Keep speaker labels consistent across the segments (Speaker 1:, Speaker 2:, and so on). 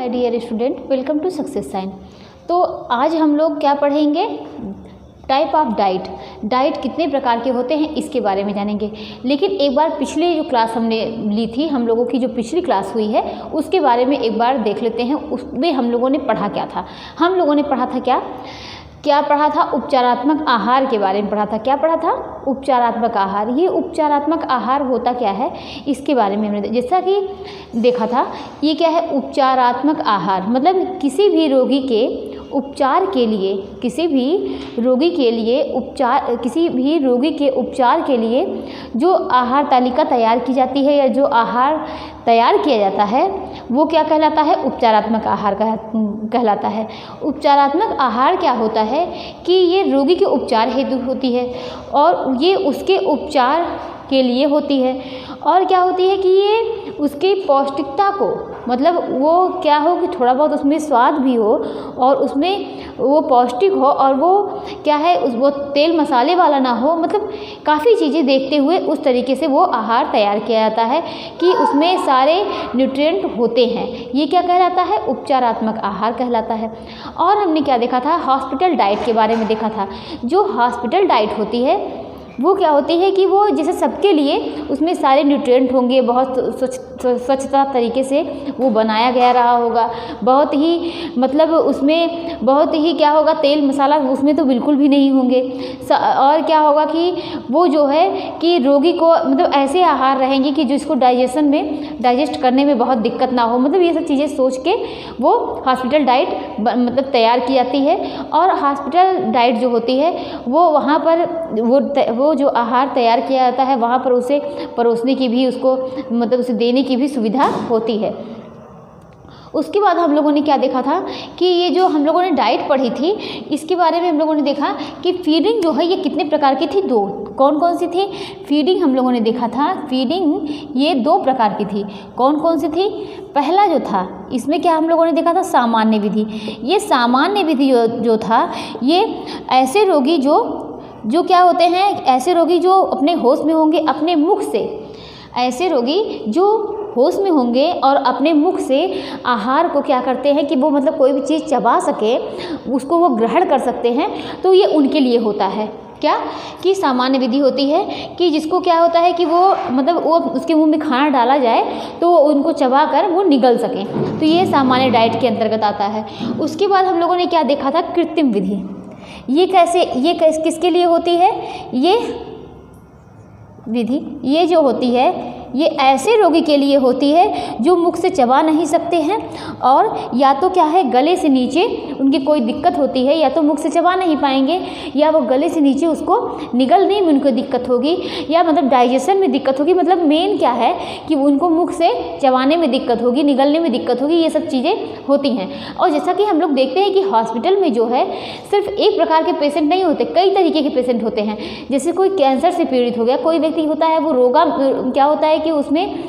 Speaker 1: My dear student, welcome to success sign. तो आज हम लोग क्या पढ़ेंगे? Type of diet. डाइट कितने प्रकार के होते हैं इसके बारे में जानेंगे। लेकिन एक बार पिछली जो क्लास हमने ली थी, हम लोगों की जो पिछली क्लास हुई है उसके बारे में एक बार देख लेते हैं। उसमें हम लोगों ने पढ़ा क्या था? हम लोगों ने पढ़ा था क्या पढ़ा था? उपचारात्मक आहार के बारे में पढ़ा था। क्या पढ़ा था? उपचारात्मक आहार। ये उपचारात्मक आहार होता क्या है इसके बारे में हमने जैसा कि देखा था। ये क्या है? उपचारात्मक आहार मतलब किसी भी रोगी के उपचार के लिए, किसी भी रोगी के उपचार के लिए जो आहार तालिका तैयार की जाती है या जो आहार तैयार किया जाता है वो क्या कहलाता है? उपचारात्मक आहार कहलाता है। उपचारात्मक आहार क्या होता है कि ये रोगी के उपचार हेतु होती है और ये उसके उपचार के लिए होती है। और क्या होती है कि ये उसकी पौष्टिकता को, मतलब वो क्या हो कि थोड़ा बहुत उसमें स्वाद भी हो और उसमें वो पौष्टिक हो और वो क्या है वो तेल मसाले वाला ना हो, मतलब काफ़ी चीज़ें देखते हुए उस तरीके से वो आहार तैयार किया जाता है कि उसमें सारे न्यूट्रिएंट होते हैं। ये क्या कहलाता है? उपचारात्मक आहार कहलाता है। और हमने क्या देखा था? हॉस्पिटल डाइट के बारे में देखा था। जो हॉस्पिटल डाइट होती है वो क्या होती है कि वो जैसे सबके लिए उसमें सारे न्यूट्रिएंट होंगे, बहुत स्वच्छता तरीके से वो बनाया गया रहा होगा, बहुत ही मतलब उसमें बहुत ही क्या होगा, तेल मसाला उसमें तो बिल्कुल भी नहीं होंगे। और क्या होगा कि वो जो है कि रोगी को मतलब ऐसे आहार रहेंगे कि जिसको डाइजेस्ट करने में बहुत दिक्कत ना हो, मतलब ये सब चीज़ें सोच के वो हॉस्पिटल डाइट मतलब तैयार की जाती है। और हॉस्पिटल डाइट जो होती है वो वहाँ पर वो जो आहार तैयार किया जाता है वहाँ पर उसे परोसने की भी, उसको मतलब उसे देने की भी सुविधा होती है। उसके बाद हम लोगों ने क्या देखा था कि ये जो हम लोगों ने डाइट पढ़ी थी इसके बारे में हम लोगों ने देखा कि फीडिंग जो है ये कितने प्रकार की थी? दो। कौन कौन सी थी? फीडिंग हम लोगों ने देखा था। फीडिंग ये दो प्रकार की थी। कौन कौन सी थी? पहला जो था इसमें क्या हम लोगों ने देखा था? सामान्य विधि। ये सामान्य विधि जो था ये ऐसे रोगी जो क्या होते हैं, ऐसे रोगी जो अपने होश में होंगे अपने मुख से, ऐसे रोगी जो होश में होंगे और अपने मुख से आहार को क्या करते हैं कि वो मतलब कोई भी चीज़ चबा सके, उसको वो ग्रहण कर सकते हैं, तो ये उनके लिए होता है। क्या कि सामान्य विधि होती है कि जिसको क्या होता है कि वो मतलब वो उसके मुंह में खाना डाला जाए तो उनको चबा कर वो निगल सकें, तो ये सामान्य डाइट के अंतर्गत आता है। उसके बाद हम लोगों ने क्या देखा था? कृत्रिम विधि। ये किसके लिए होती है? ये विधि ये जो होती है ये ऐसे रोगी के लिए होती है जो मुख से चबा नहीं सकते हैं और या तो क्या है गले से नीचे उनकी कोई दिक्कत होती है, या तो मुख से चबा नहीं पाएंगे या वो गले से नीचे उसको निगलने में उनको दिक्कत होगी, या मतलब डाइजेशन में दिक्कत होगी। मतलब मेन क्या है कि उनको मुख से चबाने में दिक्कत होगी, निगलने में दिक्कत होगी, ये सब चीज़ें होती हैं। और जैसा कि हम लोग देखते हैं कि हॉस्पिटल में जो है सिर्फ एक प्रकार के पेशेंट नहीं होते, कई तरीके के पेशेंट होते हैं। जैसे कोई कैंसर से पीड़ित हो गया, कोई व्यक्ति होता है वो क्या होता है कि उसमें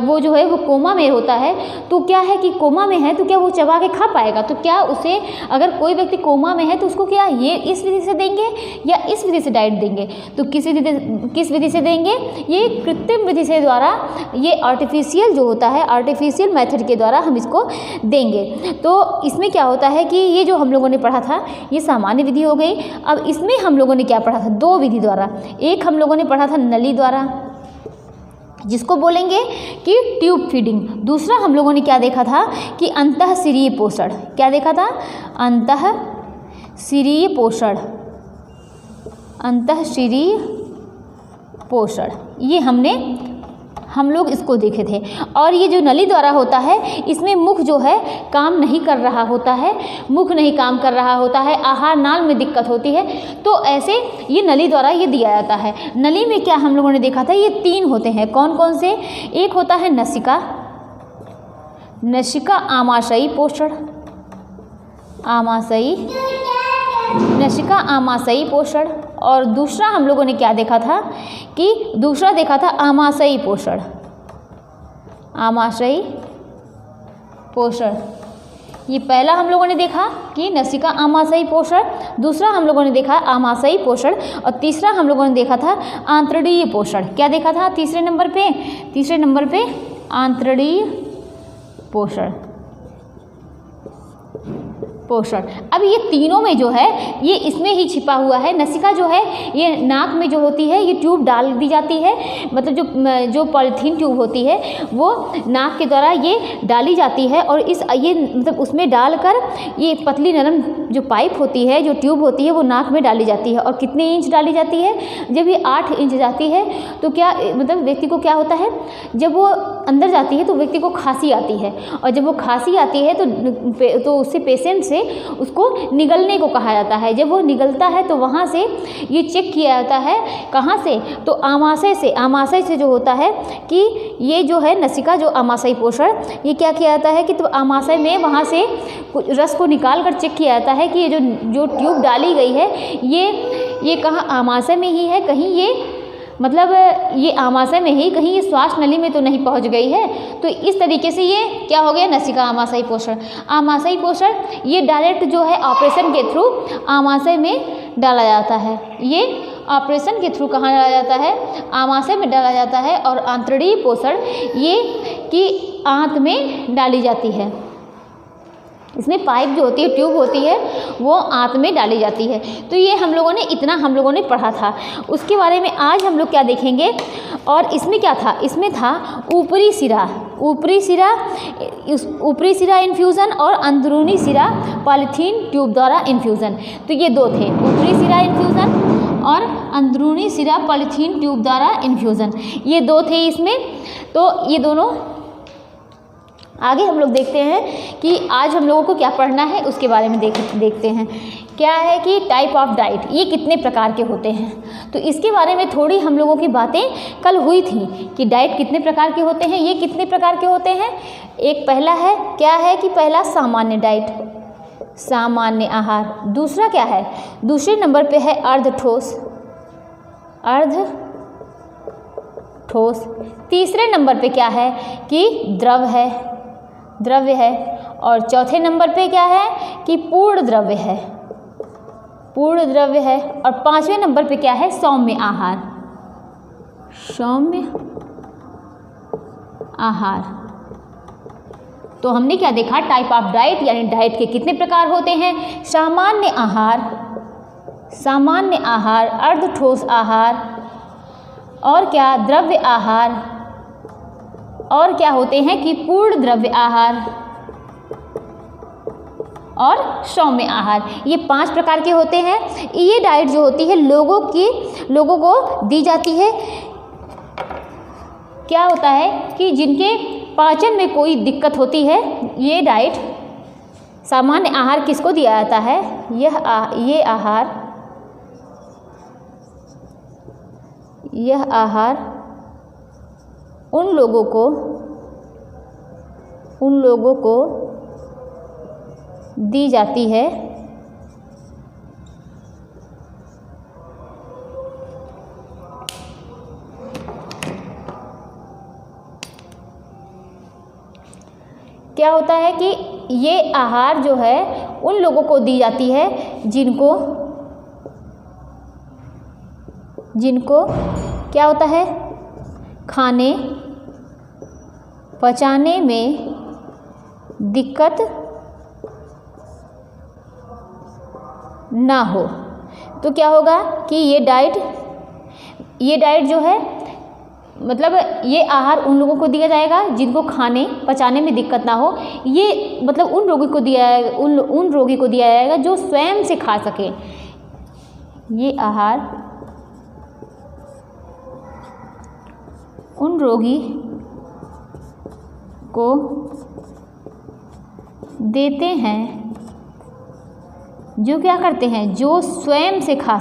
Speaker 1: वो जो है वो कोमा में होता है, तो क्या है कि कोमा में है तो क्या वो चबा के खा पाएगा? तो क्या उसे, अगर कोई व्यक्ति कोमा में है तो उसको क्या ये इस विधि से देंगे या इस विधि से डाइट देंगे? तो किस विधि से देंगे? ये कृत्रिम विधि से द्वारा, ये आर्टिफिशियल जो होता है, आर्टिफिशियल मेथड के द्वारा हम इसको देंगे। तो इसमें क्या होता है कि ये जो हम लोगों ने पढ़ा था ये सामान्य विधि हो गई। अब इसमें हम लोगों ने क्या पढ़ा था? दो विधि द्वारा। एक हम लोगों ने पढ़ा था नली द्वारा, जिसको बोलेंगे कि ट्यूब फीडिंग। दूसरा हम लोगों ने क्या देखा था कि अंतःशिरीय पोषण। क्या देखा था? अंतःशिरीय पोषण। अंतःशिरीय पोषण ये हम लोग इसको देखे थे। और ये जो नली द्वारा होता है इसमें मुख जो है काम नहीं कर रहा होता है, मुख नहीं काम कर रहा होता है, आहार नाल में दिक्कत होती है, तो ऐसे ये नली द्वारा ये दिया जाता है। नली में क्या हम लोगों ने देखा था? ये तीन होते हैं। कौन कौन से? एक होता है नसिका आमाशयी पोषण, नसिका आमाशयी पोषण। और दूसरा हम लोगों ने क्या देखा था कि दूसरा देखा था आमाशयी पोषण, आमाशयी पोषण। ये पहला हम लोगों ने देखा कि नसिका आमाशयी पोषण, दूसरा हम लोगों ने देखा आमाशयी पोषण, और तीसरा हम लोगों ने देखा था आंतरणीय पोषण। क्या देखा था तीसरे नंबर पे? आंतरणीय पोषण। पोषण। अब ये तीनों में जो है ये इसमें ही छिपा हुआ है। नसिका जो है ये नाक में जो होती है ये ट्यूब डाल दी जाती है, मतलब जो पॉलीथीन ट्यूब होती है वो नाक के द्वारा ये डाली जाती है और ये मतलब उसमें डालकर ये पतली नरम जो पाइप होती है, जो ट्यूब होती है वो नाक में डाली जाती है। और कितने इंच डाली जाती है? जब ये 8 इंच जाती है तो क्या मतलब व्यक्ति को क्या होता है, जब वो अंदर जाती है तो व्यक्ति को खांसी आती है, और जब वो खांसी आती है तो उससे पेशेंट से उसको निगलने को कहा जाता है। जब वो निगलता है तो वहाँ से ये चेक किया जाता है, कहाँ से? तो आमाशय से। आमाशय से जो होता है कि ये जो है नसिका, जो आमाशयी पोषण, ये क्या किया जाता है कि तो आमाशय में वहाँ से रस को निकाल कर चेक किया जाता है कि ये जो ट्यूब डाली गई है ये कहाँ आमाशय में ही है, कहीं ये मतलब ये आमाशय में ही, कहीं ये श्वास नली में तो नहीं पहुंच गई है। तो इस तरीके से ये क्या हो गया? नसिका आमाशयी पोषण। आमाशयी पोषण ये डायरेक्ट जो है ऑपरेशन के थ्रू आमाशय में डाला जाता है। ये ऑपरेशन के थ्रू कहाँ डाला जाता है? आमाशय में डाला जाता है। और आंतड़ीय पोषण ये कि आंत में डाली जाती है। इसमें पाइप जो होती है, ट्यूब होती है, वो आंत में डाली जाती है। तो ये हम लोगों ने पढ़ा था। उसके बारे में आज हम लोग क्या देखेंगे? और इसमें क्या था? इसमें था ऊपरी सिरा इन्फ्यूज़न और अंदरूनी सिरा पॉलीथीन ट्यूब द्वारा इन्फ्यूज़न। तो ये दो थे, ऊपरी सिरा इन्फ्यूज़न और अंदरूनी सिरा पॉलीथीन ट्यूब द्वारा इन्फ्यूज़न, ये दो थे इसमें। तो ये दोनों आगे हम लोग देखते हैं कि आज हम लोगों को क्या पढ़ना है, उसके बारे में देखते हैं। क्या है कि टाइप ऑफ डाइट, ये कितने प्रकार के होते हैं। तो इसके बारे में थोड़ी हम लोगों की बातें कल हुई थी कि डाइट कितने प्रकार के होते हैं, ये कितने प्रकार के होते हैं। एक पहला है, क्या है कि पहला सामान्य डाइट, सामान्य आहार। दूसरा क्या है? दूसरे नंबर पे है अर्ध ठोस। तीसरे नंबर पे क्या है कि द्रव्य है। और चौथे नंबर पे क्या है कि पूर्ण द्रव्य है। और पांचवें नंबर पे क्या है? सौम्य आहार। तो हमने क्या देखा? टाइप ऑफ डाइट, यानी डाइट के कितने प्रकार होते हैं। सामान्य आहार, अर्ध ठोस आहार, और क्या? द्रव्य आहार, और क्या होते हैं कि पूर्ण द्रव्य आहार और सौम्य आहार। ये 5 प्रकार के होते हैं। ये डाइट जो होती है लोगों को दी जाती है। क्या होता है कि जिनके पाचन में कोई दिक्कत होती है, ये डाइट सामान्य आहार किसको दिया जाता है? यह आहार उन लोगों को दी जाती है क्या होता है कि ये आहार जो है उन लोगों को दी जाती है जिनको क्या होता है? खाने पचाने में दिक्कत ना हो। तो क्या होगा कि ये डाइट जो है, मतलब ये आहार उन लोगों को दिया जाएगा जिनको खाने पचाने में दिक्कत ना हो। ये मतलब उन रोगी को दिया जाएगा जो स्वयं से खा सके। ये आहार उन रोगी को देते हैं जो क्या करते हैं? जो स्वयं से खा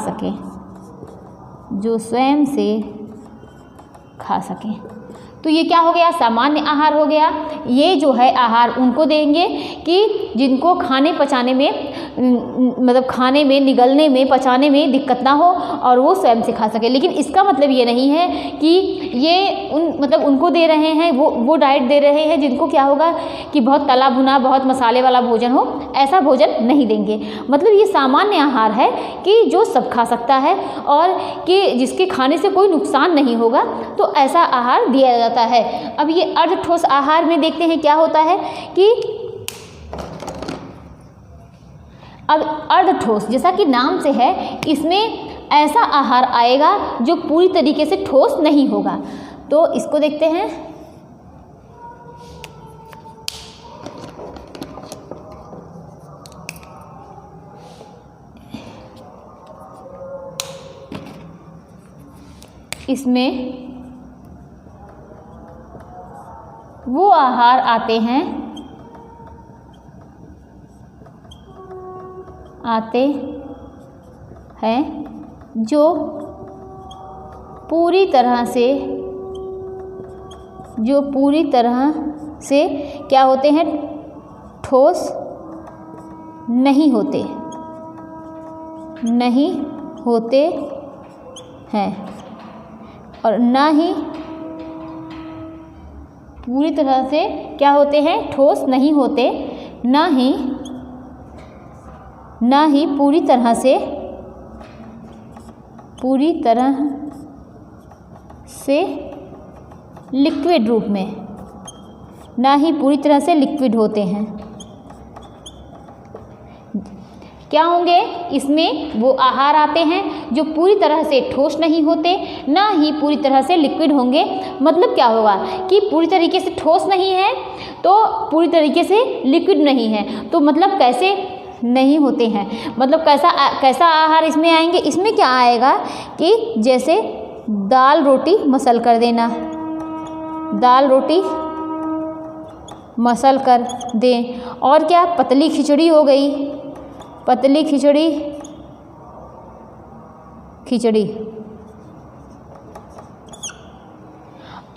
Speaker 1: सके। तो ये क्या हो गया? सामान्य आहार हो गया। ये जो है आहार उनको देंगे कि जिनको खाने पचाने में मतलब खाने में, निगलने में, पचाने में दिक्कत ना हो और वो स्वयं से खा सके। लेकिन इसका मतलब ये नहीं है कि ये उनको दे रहे हैं, वो डाइट दे रहे हैं जिनको क्या होगा कि बहुत तला भुना, बहुत मसाले वाला भोजन हो, ऐसा भोजन नहीं देंगे। मतलब ये सामान्य आहार है कि जो सब खा सकता है और कि जिसके खाने से कोई नुकसान नहीं होगा, तो ऐसा आहार दिया जाता है। अब ये अर्ध ठोस आहार में देखते हैं क्या होता है कि अब अर्धठोस, जैसा कि नाम से है, इसमें ऐसा आहार आएगा जो पूरी तरीके से ठोस नहीं होगा। तो इसको देखते हैं। इसमें वो आहार आते हैं जो पूरी तरह से क्या होते हैं, ठोस नहीं होते हैं, और ना ही पूरी तरह से क्या होते हैं, ठोस नहीं होते, ना ही पूरी तरह से लिक्विड रूप में, ना ही पूरी तरह से लिक्विड होते हैं। क्या होंगे, इसमें वो आहार आते हैं जो पूरी तरह से ठोस नहीं होते, ना ही पूरी तरह से लिक्विड होंगे। मतलब क्या होगा कि पूरी तरीके से ठोस नहीं है तो पूरी तरीके से लिक्विड नहीं है, तो मतलब कैसे नहीं होते हैं, मतलब कैसा आहार इसमें आएंगे। इसमें क्या आएगा कि जैसे दाल रोटी मसल कर देना, दाल रोटी मसल कर दें, और क्या, पतली खिचड़ी हो गई, पतली खिचड़ी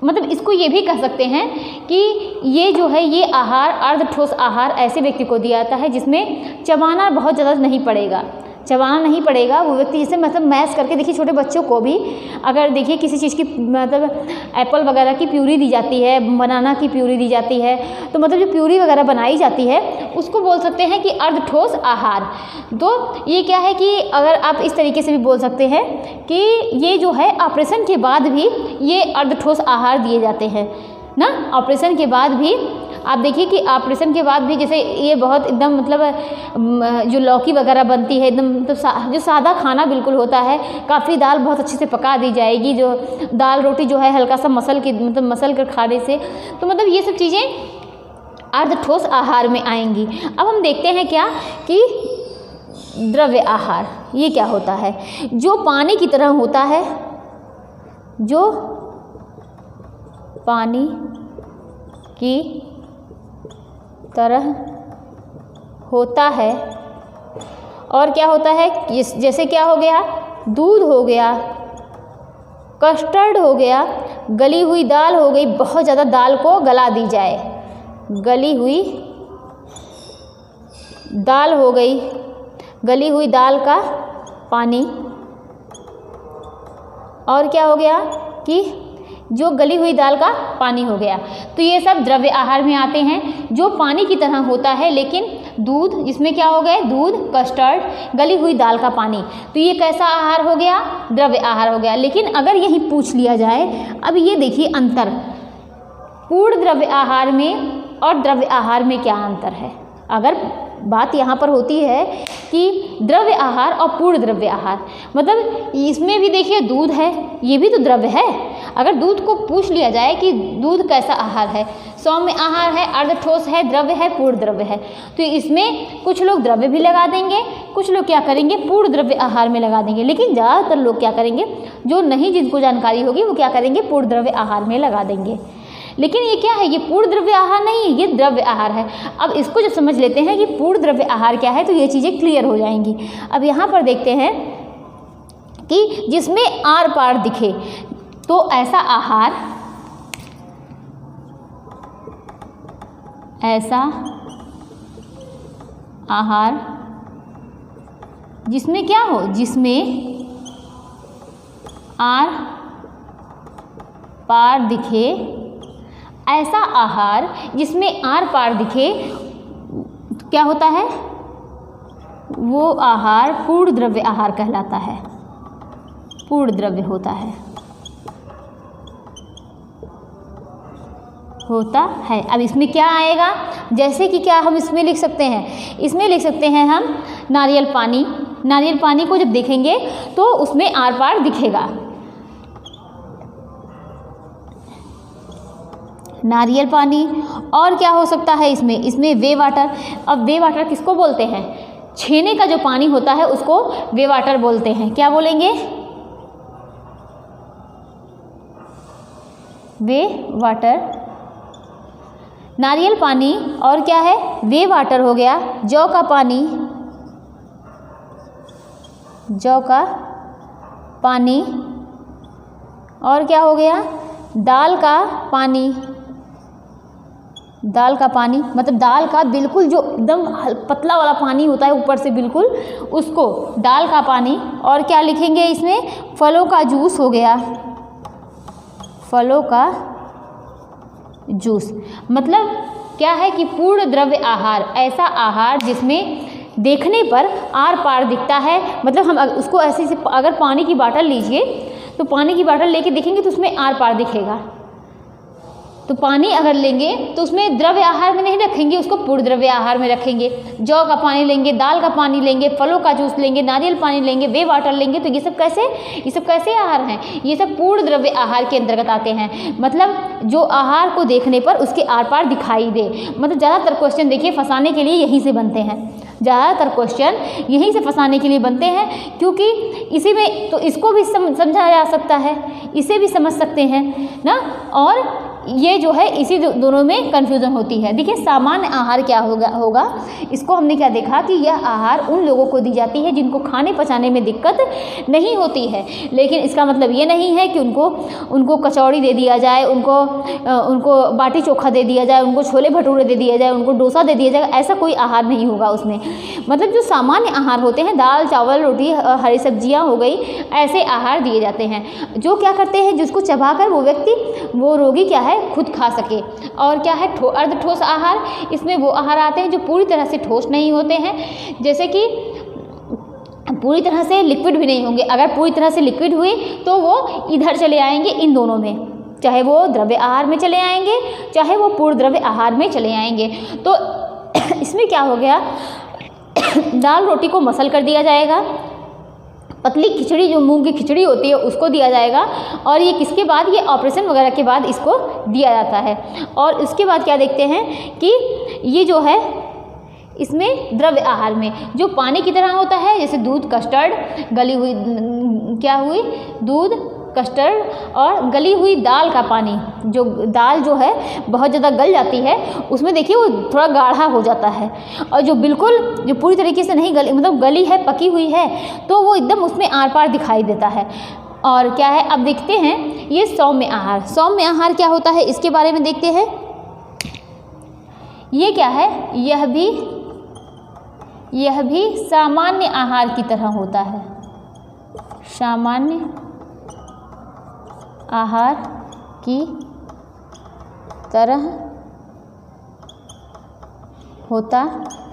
Speaker 1: मतलब इसको ये भी कह सकते हैं कि ये जो है, ये आहार, अर्धठोस आहार ऐसे व्यक्ति को दिया जाता है जिसमें चबाना बहुत ज़्यादा नहीं पड़ेगा, वो व्यक्ति जैसे मतलब मैश करके, देखिए छोटे बच्चों को भी अगर देखिए किसी चीज़ की मतलब एप्पल वगैरह की प्यूरी दी जाती है, बनाना की प्यूरी दी जाती है, तो मतलब जो प्यूरी वगैरह बनाई जाती है उसको बोल सकते हैं कि अर्धठोस आहार। तो ये क्या है कि अगर आप इस तरीके से भी बोल सकते हैं कि ये जो है ऑपरेशन के बाद भी ये अर्धठोस आहार दिए जाते हैं ना। ऑपरेशन के बाद भी आप देखिए कि ऑपरेशन के बाद भी जैसे ये बहुत एकदम मतलब जो लौकी वगैरह बनती है एकदम मतलब जो सादा खाना बिल्कुल होता है, काफ़ी दाल बहुत अच्छे से पका दी जाएगी, जो दाल रोटी जो है हल्का सा मसल कर खाने से, तो मतलब ये सब चीज़ें अर्धठोस आहार में आएंगी। अब हम देखते हैं क्या कि द्रव्य आहार ये क्या होता है, जो पानी की तरह होता है, जो पानी की तरह होता है, और क्या होता है, जैसे क्या हो गया, दूध हो गया, कस्टर्ड हो गया, गली हुई दाल हो गई, बहुत ज़्यादा दाल को गला दी जाए, गली हुई दाल हो गई, गली हुई दाल का पानी, और क्या हो गया कि जो गली हुई दाल का पानी हो गया। तो ये सब द्रव्य आहार में आते हैं जो पानी की तरह होता है, लेकिन दूध, इसमें क्या हो गए, दूध, कस्टर्ड, गली हुई दाल का पानी, तो ये कैसा आहार हो गया, द्रव्य आहार हो गया। लेकिन अगर यही पूछ लिया जाए, अब ये देखिए अंतर, पूर्ण द्रव्य आहार में और द्रव्य आहार में क्या अंतर है। अगर बात यहाँ पर होती है कि द्रव्य आहार और पूर्ण द्रव्य आहार, मतलब इसमें भी देखिए दूध है, ये भी तो द्रव्य है। अगर दूध को पूछ लिया जाए कि दूध कैसा आहार है, सौम्य आहार है, अर्धठोस है, द्रव्य है, पूर्ण द्रव्य है, तो इसमें कुछ लोग द्रव्य भी लगा देंगे, कुछ लोग क्या करेंगे, पूर्ण द्रव्य आहार में लगा देंगे। लेकिन ज़्यादातर लोग क्या करेंगे, जो नहीं जिनको जानकारी होगी वो क्या करेंगे, पूर्ण द्रव्य आहार में लगा देंगे। लेकिन ये क्या है, ये पूर्ण द्रव्य आहार नहीं है, ये द्रव्य आहार है। अब इसको जब समझ लेते हैं कि पूर्ण द्रव्य आहार क्या है, तो ये चीज़ें क्लियर हो जाएंगी। अब यहाँ पर देखते हैं कि जिसमें आर पार दिखे, तो ऐसा आहार जिसमें क्या हो, जिसमें आर पार दिखे, ऐसा आहार जिसमें आर पार दिखे, क्या होता है, वो आहार पूर्ण द्रव्य आहार कहलाता है, पूर्ण द्रव्य होता है। होता है। अब इसमें क्या आएगा, जैसे कि क्या हम इसमें लिख सकते हैं, इसमें लिख सकते हैं हम नारियल पानी। नारियल पानी को जब देखेंगे तो उसमें आर पार दिखेगा, नारियल पानी। और क्या हो सकता है इसमें, इसमें वे वाटर। अब वे वाटर किसको बोलते हैं, छेने का जो पानी होता है उसको वे वाटर बोलते हैं। क्या बोलेंगे, वे वाटर, नारियल पानी। और क्या है, वे वाटर हो गया, जौ का पानी, जौ का पानी। और क्या हो गया, दाल का पानी, दाल का पानी मतलब दाल का बिल्कुल जो एकदम पतला वाला पानी होता है ऊपर से बिल्कुल, उसको दाल का पानी। और क्या लिखेंगे इसमें, फलों का जूस हो गया, फलों का जूस। मतलब क्या है कि पूर्ण द्रव्य आहार, ऐसा आहार जिसमें देखने पर आर पार दिखता है। मतलब हम उसको ऐसे से, अगर पानी की बाटल लीजिए तो पानी की बाटल लेके देखेंगे तो उसमें आर पार दिखेगा। तो पानी अगर लेंगे तो उसमें द्रव्य आहार में नहीं रखेंगे, उसको पूर्ण द्रव्य आहार में रखेंगे। जौ का पानी लेंगे, दाल का पानी लेंगे, फलों का जूस लेंगे, नारियल पानी लेंगे, वे वाटर लेंगे। तो ये सब कैसे आहार हैं, ये सब पूर्ण द्रव्य आहार के अंतर्गत आते हैं। मतलब जो आहार को देखने पर उसके आर पार दिखाई दे। मतलब ज़्यादातर क्वेश्चन देखिए फंसाने के लिए यहीं से बनते हैं, ज़्यादातर क्वेश्चन यहीं से फंसाने के लिए बनते हैं, क्योंकि इसी में तो इसको भी समझा जा सकता है, इसे भी समझ सकते हैं ना। और ये जो है इसी दोनों में कन्फ्यूज़न होती है। देखिए सामान्य आहार क्या होगा, इसको हमने क्या देखा कि यह आहार उन लोगों को दी जाती है जिनको खाने पचाने में दिक्कत नहीं होती है। लेकिन इसका मतलब ये नहीं है कि उनको कचौड़ी दे दिया जाए, उनको बाटी चोखा दे दिया जाए, उनको छोले भटूरे दे दिया जाए, उनको डोसा दे दिया जाए, ऐसा कोई आहार नहीं होगा उसमें। मतलब जो सामान्य आहार होते हैं, दाल चावल रोटी हरी सब्जियाँ हो गई, ऐसे आहार दिए जाते हैं जो क्या करते हैं, जिसको चबाकर वो रोगी क्या है खुद खा सके। और क्या है, अर्ध ठोस आहार, इसमें वो आहार आते हैं जो पूरी तरह से ठोस नहीं होते हैं, जैसे कि पूरी तरह से लिक्विड भी नहीं होंगे। अगर पूरी तरह से लिक्विड हुए तो वो इधर चले आएंगे, इन दोनों में, चाहे वो द्रव्य आहार में चले आएंगे, चाहे वो पूर्ण द्रव्य आहार में चले आएंगे। तो इसमें क्या हो गया, दाल रोटी को मसल कर दिया जाएगा, पतली खिचड़ी जो मूंग की खिचड़ी होती है उसको दिया जाएगा। और ये किसके बाद, ये ऑपरेशन वगैरह के बाद इसको दिया जाता है। और उसके बाद क्या देखते हैं कि ये जो है इसमें द्रव्य आहार में जो पानी की तरह होता है, जैसे दूध, कस्टर्ड, गली हुई क्या हुई दूध, कस्टर्ड और गली हुई दाल का पानी। जो दाल जो है बहुत ज़्यादा गल जाती है, उसमें देखिए वो थोड़ा गाढ़ा हो जाता है। और जो पूरी तरीके से नहीं गली, मतलब गली है, पकी हुई है, तो वो एकदम उसमें आर पार दिखाई देता है। और क्या है, अब देखते हैं ये सौम्य आहार। सौम्य आहार क्या होता है, इसके बारे में देखते हैं। ये क्या है, यह भी सामान्य आहार की तरह होता है, सामान्य आहार की तरह होता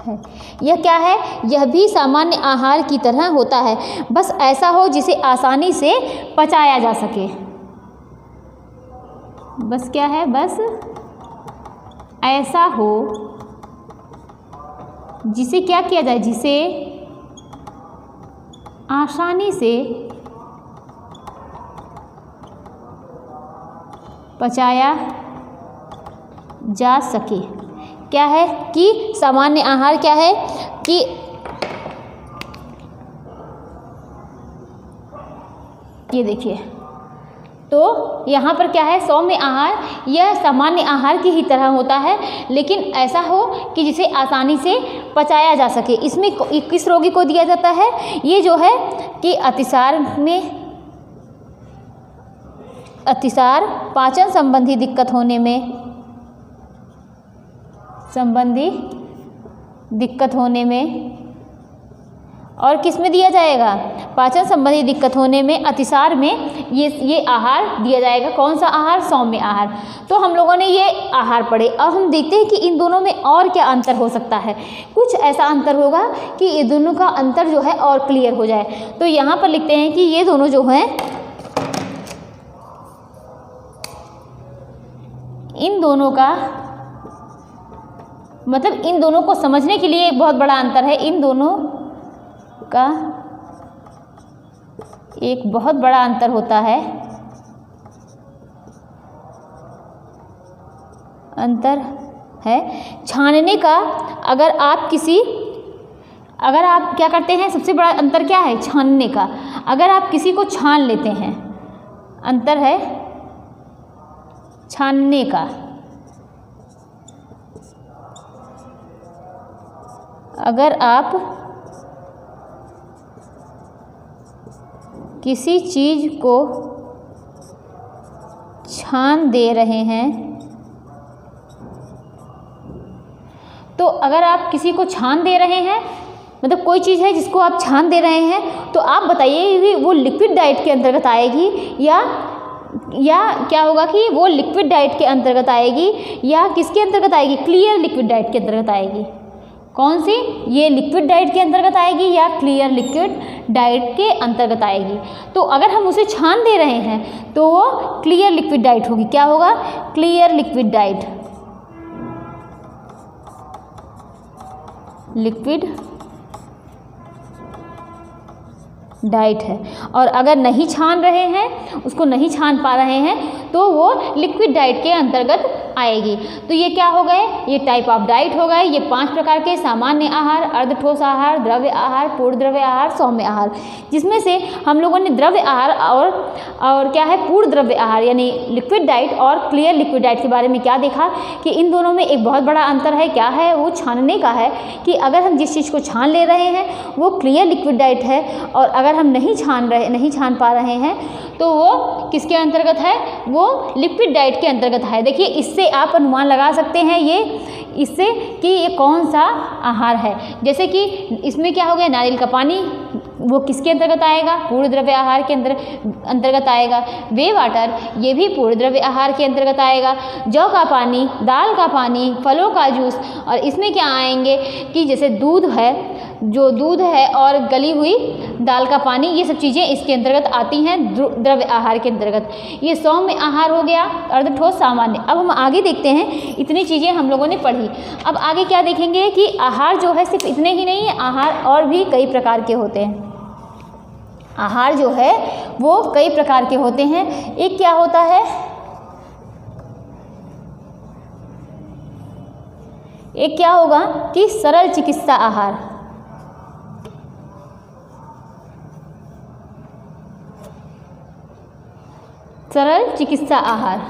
Speaker 1: है। यह क्या है, यह भी सामान्य आहार की तरह होता है, बस ऐसा हो जिसे आसानी से पचाया जा सके। बस क्या है, बस ऐसा हो जिसे क्या किया जाए, जिसे आसानी से पचाया जा सके। क्या है कि सामान्य आहार क्या है कि ये देखिए, तो यहाँ पर क्या है, सौम्य आहार यह सामान्य आहार की ही तरह होता है, लेकिन ऐसा हो कि जिसे आसानी से पचाया जा सके। इसमें किस रोगी को दिया जाता है, ये जो है कि अतिसार, पाचन संबंधी दिक्कत होने में और किस में दिया जाएगा, पाचन संबंधी दिक्कत होने में, अतिसार में ये आहार दिया जाएगा। कौन सा आहार, सौम्य आहार। तो हम लोगों ने ये आहार पढ़े। अब हम देखते हैं कि इन दोनों में और क्या अंतर हो सकता है। कुछ ऐसा अंतर होगा कि ये दोनों का अंतर जो है और क्लियर हो जाए। तो यहाँ पर लिखते हैं कि ये दोनों जो हैं, इन दोनों का मतलब इन दोनों को समझने के लिए एक बहुत बड़ा अंतर है। इन दोनों का एक बहुत बड़ा अंतर होता है। अंतर है छानने का। अगर आप क्या करते हैं, सबसे बड़ा अंतर क्या है? छानने का। अगर आप किसी को छान लेते हैं, अंतर है छानने का। अगर आप किसी चीज़ को छान दे रहे हैं, तो अगर आप किसी को छान दे रहे हैं मतलब कोई चीज़ है जिसको आप छान दे रहे हैं, तो आप बताइए कि वो लिक्विड डाइट के अंतर्गत आएगी या क्या होगा कि वो लिक्विड डाइट के अंतर्गत आएगी या किसके अंतर्गत आएगी? क्लियर लिक्विड डाइट के अंतर्गत आएगी। कौन सी? ये लिक्विड डाइट के अंतर्गत आएगी या क्लियर लिक्विड डाइट के अंतर्गत आएगी। तो अगर हम उसे छान दे रहे हैं तो वो क्लियर लिक्विड डाइट होगी। क्या होगा? Clear liquid diet. Liquid diet है। और अगर नहीं छान रहे हैं, उसको नहीं छान पा रहे हैं, तो वो लिक्विड डाइट के अंतर्गत आएगी। तो ये क्या हो गए? ये टाइप ऑफ डाइट हो गए। ये 5 प्रकार के सामान्य आहार, अर्ध ठोस आहार, द्रव्य आहार, पूर्ण द्रव्य आहार, सौम्य आहार, जिसमें से हम लोगों ने द्रव्य आहार और क्या है पूर्ण द्रव्य आहार यानी लिक्विड डाइट और क्लियर लिक्विड डाइट के बारे में क्या देखा कि इन दोनों में एक बहुत बड़ा अंतर है। क्या है? वो छानने का है कि अगर हम जिस चीज़ को छान ले रहे हैं वो क्लियर लिक्विड डाइट है, और अगर हम नहीं छान पा रहे हैं तो वो किसके अंतर्गत है? वो लिक्विड डाइट के अंतर्गत है। देखिए, इससे आप अनुमान लगा सकते हैं इससे कि ये कौन सा आहार है। जैसे कि इसमें क्या हो गया? नारियल का पानी, वो किसके अंतर्गत आएगा? पूर्ण द्रव्य आहार के अंतर्गत आएगा। वे वाटर, ये भी पूर्ण द्रव्य आहार के अंतर्गत आएगा। जौ का पानी, दाल का पानी, फलों का जूस, और इसमें क्या आएंगे कि जैसे दूध है, जो दूध है और गली हुई दाल का पानी, ये सब चीज़ें इसके अंतर्गत आती हैं द्रव्य आहार के अंतर्गत। ये सौम्य आहार हो गया, अर्ध ठोस, सामान्य। अब हम आगे देखते हैं, इतनी चीज़ें हम लोगों ने पढ़ी। अब आगे क्या देखेंगे कि आहार जो है सिर्फ इतने ही नहीं है, आहार और भी कई प्रकार के होते हैं। आहार जो है वो कई प्रकार के होते हैं। एक क्या होता है? एक क्या होगा कि सरल चिकित्सा आहार। सरल चिकित्सा आहार।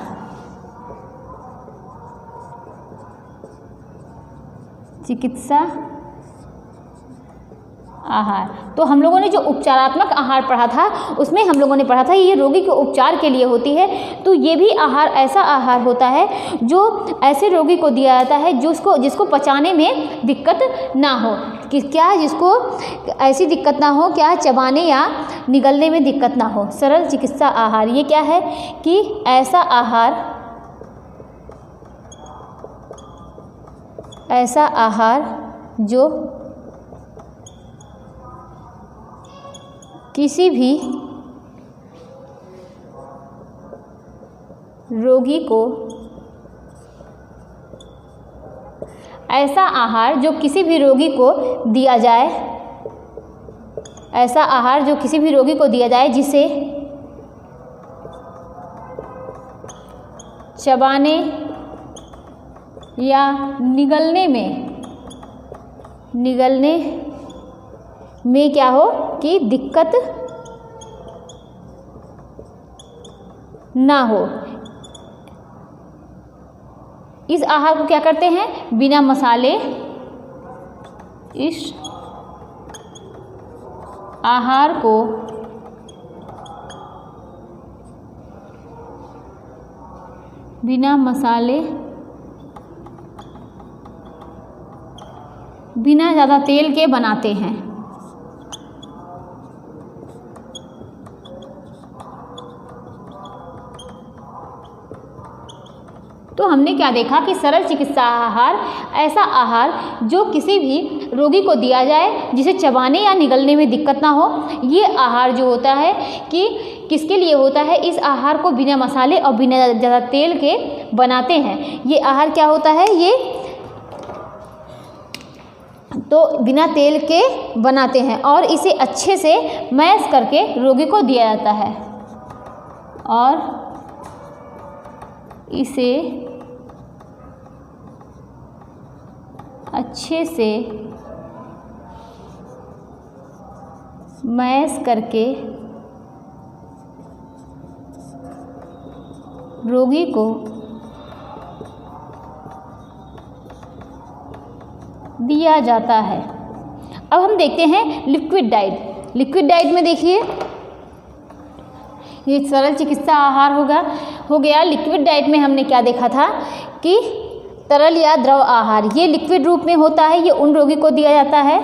Speaker 1: चिकित्सा आहार। तो हम लोगों ने जो उपचारात्मक आहार पढ़ा था उसमें हम लोगों ने पढ़ा था ये रोगी के उपचार के लिए होती है। तो ये भी आहार ऐसा आहार होता है जो ऐसे रोगी को दिया जाता है जिसको पचाने में दिक्कत ना हो। क्या? जिसको ऐसी दिक्कत ना हो, क्या? चबाने या निगलने में दिक्कत ना हो। सरल चिकित्सा आहार ये क्या है कि ऐसा आहार जो किसी भी रोगी को ऐसा आहार जो किसी भी रोगी को दिया जाए, ऐसा आहार जो किसी भी रोगी को दिया जाए जिसे चबाने या निगलने में क्या हो कि दिक्कत ना हो। इस आहार को क्या करते हैं? बिना मसाले इस आहार को बिना मसाले, बिना ज़्यादा तेल के बनाते हैं। तो हमने क्या देखा कि सरल चिकित्सा आहार ऐसा आहार जो किसी भी रोगी को दिया जाए जिसे चबाने या निगलने में दिक्कत ना हो। ये आहार जो होता है कि किसके लिए होता है? इस आहार को बिना मसाले और बिना ज़्यादा तेल के बनाते हैं। ये आहार क्या होता है? ये तो बिना तेल के बनाते हैं और इसे अच्छे से मैश करके रोगी को दिया जाता है और इसे अच्छे से मैश करके रोगी को दिया जाता है। अब हम देखते हैं लिक्विड डाइट। लिक्विड डाइट में देखिए, ये सरल चिकित्सा आहार हो गया। लिक्विड डाइट में हमने क्या देखा था कि तरल या द्रव आहार, ये लिक्विड रूप में होता है। ये उन रोगी को दिया जाता है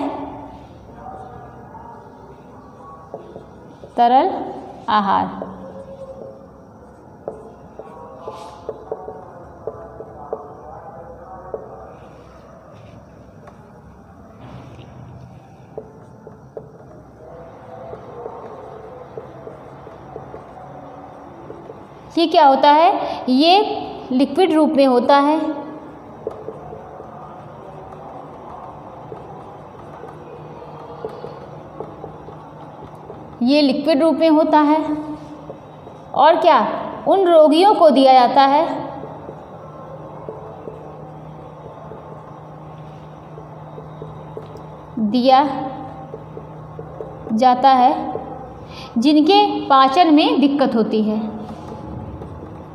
Speaker 1: तरल आहार। ये क्या होता है? ये लिक्विड रूप में होता है। ये लिक्विड रूप में होता है और क्या उन रोगियों को दिया जाता है जिनके पाचन में दिक्कत होती है।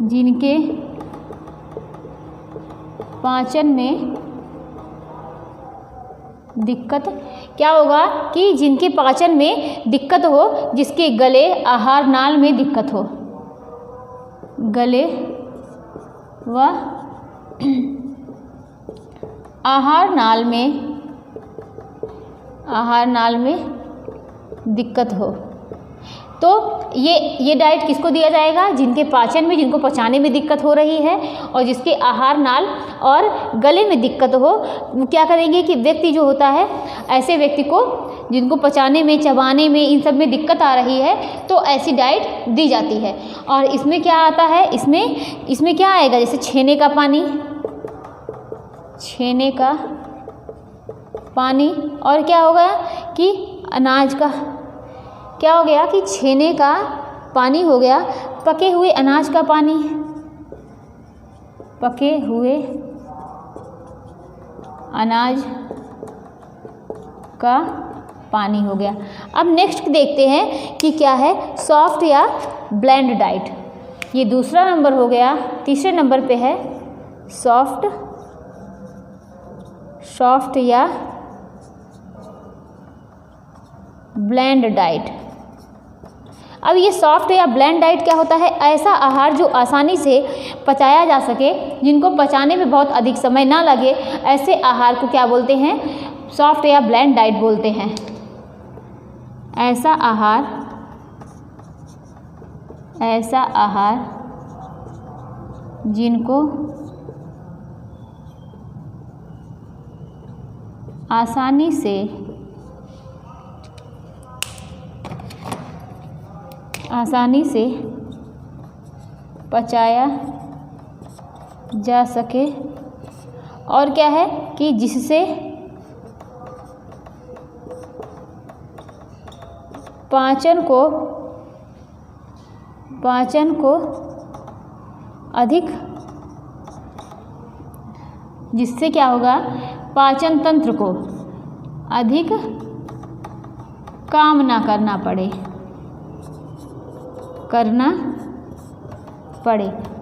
Speaker 1: जिनके पाचन में दिक्कत क्या होगा कि जिनके पाचन में दिक्कत हो, जिसके गले आहार नाल में दिक्कत हो, गले व आहार नाल में दिक्कत हो, तो ये डाइट किसको दिया जाएगा? जिनके पाचन में, जिनको पचाने में दिक्कत हो रही है और जिसके आहार नाल और गले में दिक्कत हो, वो क्या करेंगे कि व्यक्ति जो होता है, ऐसे व्यक्ति को जिनको पचाने में, चबाने में, इन सब में दिक्कत आ रही है, तो ऐसी डाइट दी जाती है। और इसमें क्या आता है? इसमें क्या आएगा? जैसे छेने का पानी और क्या होगा कि अनाज का, क्या हो गया कि छेने का पानी हो गया, पके हुए अनाज का पानी, पके हुए अनाज का पानी हो गया। अब नेक्स्ट देखते हैं कि क्या है सॉफ्ट या ब्लेंड डाइट। ये दूसरा नंबर हो गया। तीसरे नंबर पे है सॉफ्ट या ब्लेंड डाइट। अब ये सॉफ्ट या ब्लेंड डाइट क्या होता है? ऐसा आहार जो आसानी से पचाया जा सके, जिनको पचाने में बहुत अधिक समय ना लगे, ऐसे आहार को क्या बोलते हैं? सॉफ्ट या ब्लेंड डाइट बोलते हैं। ऐसा आहार जिनको आसानी से पचाया जा सके और क्या है कि जिससे पाचन को अधिक, जिससे क्या होगा? पाचन तंत्र को अधिक काम ना करना पड़े,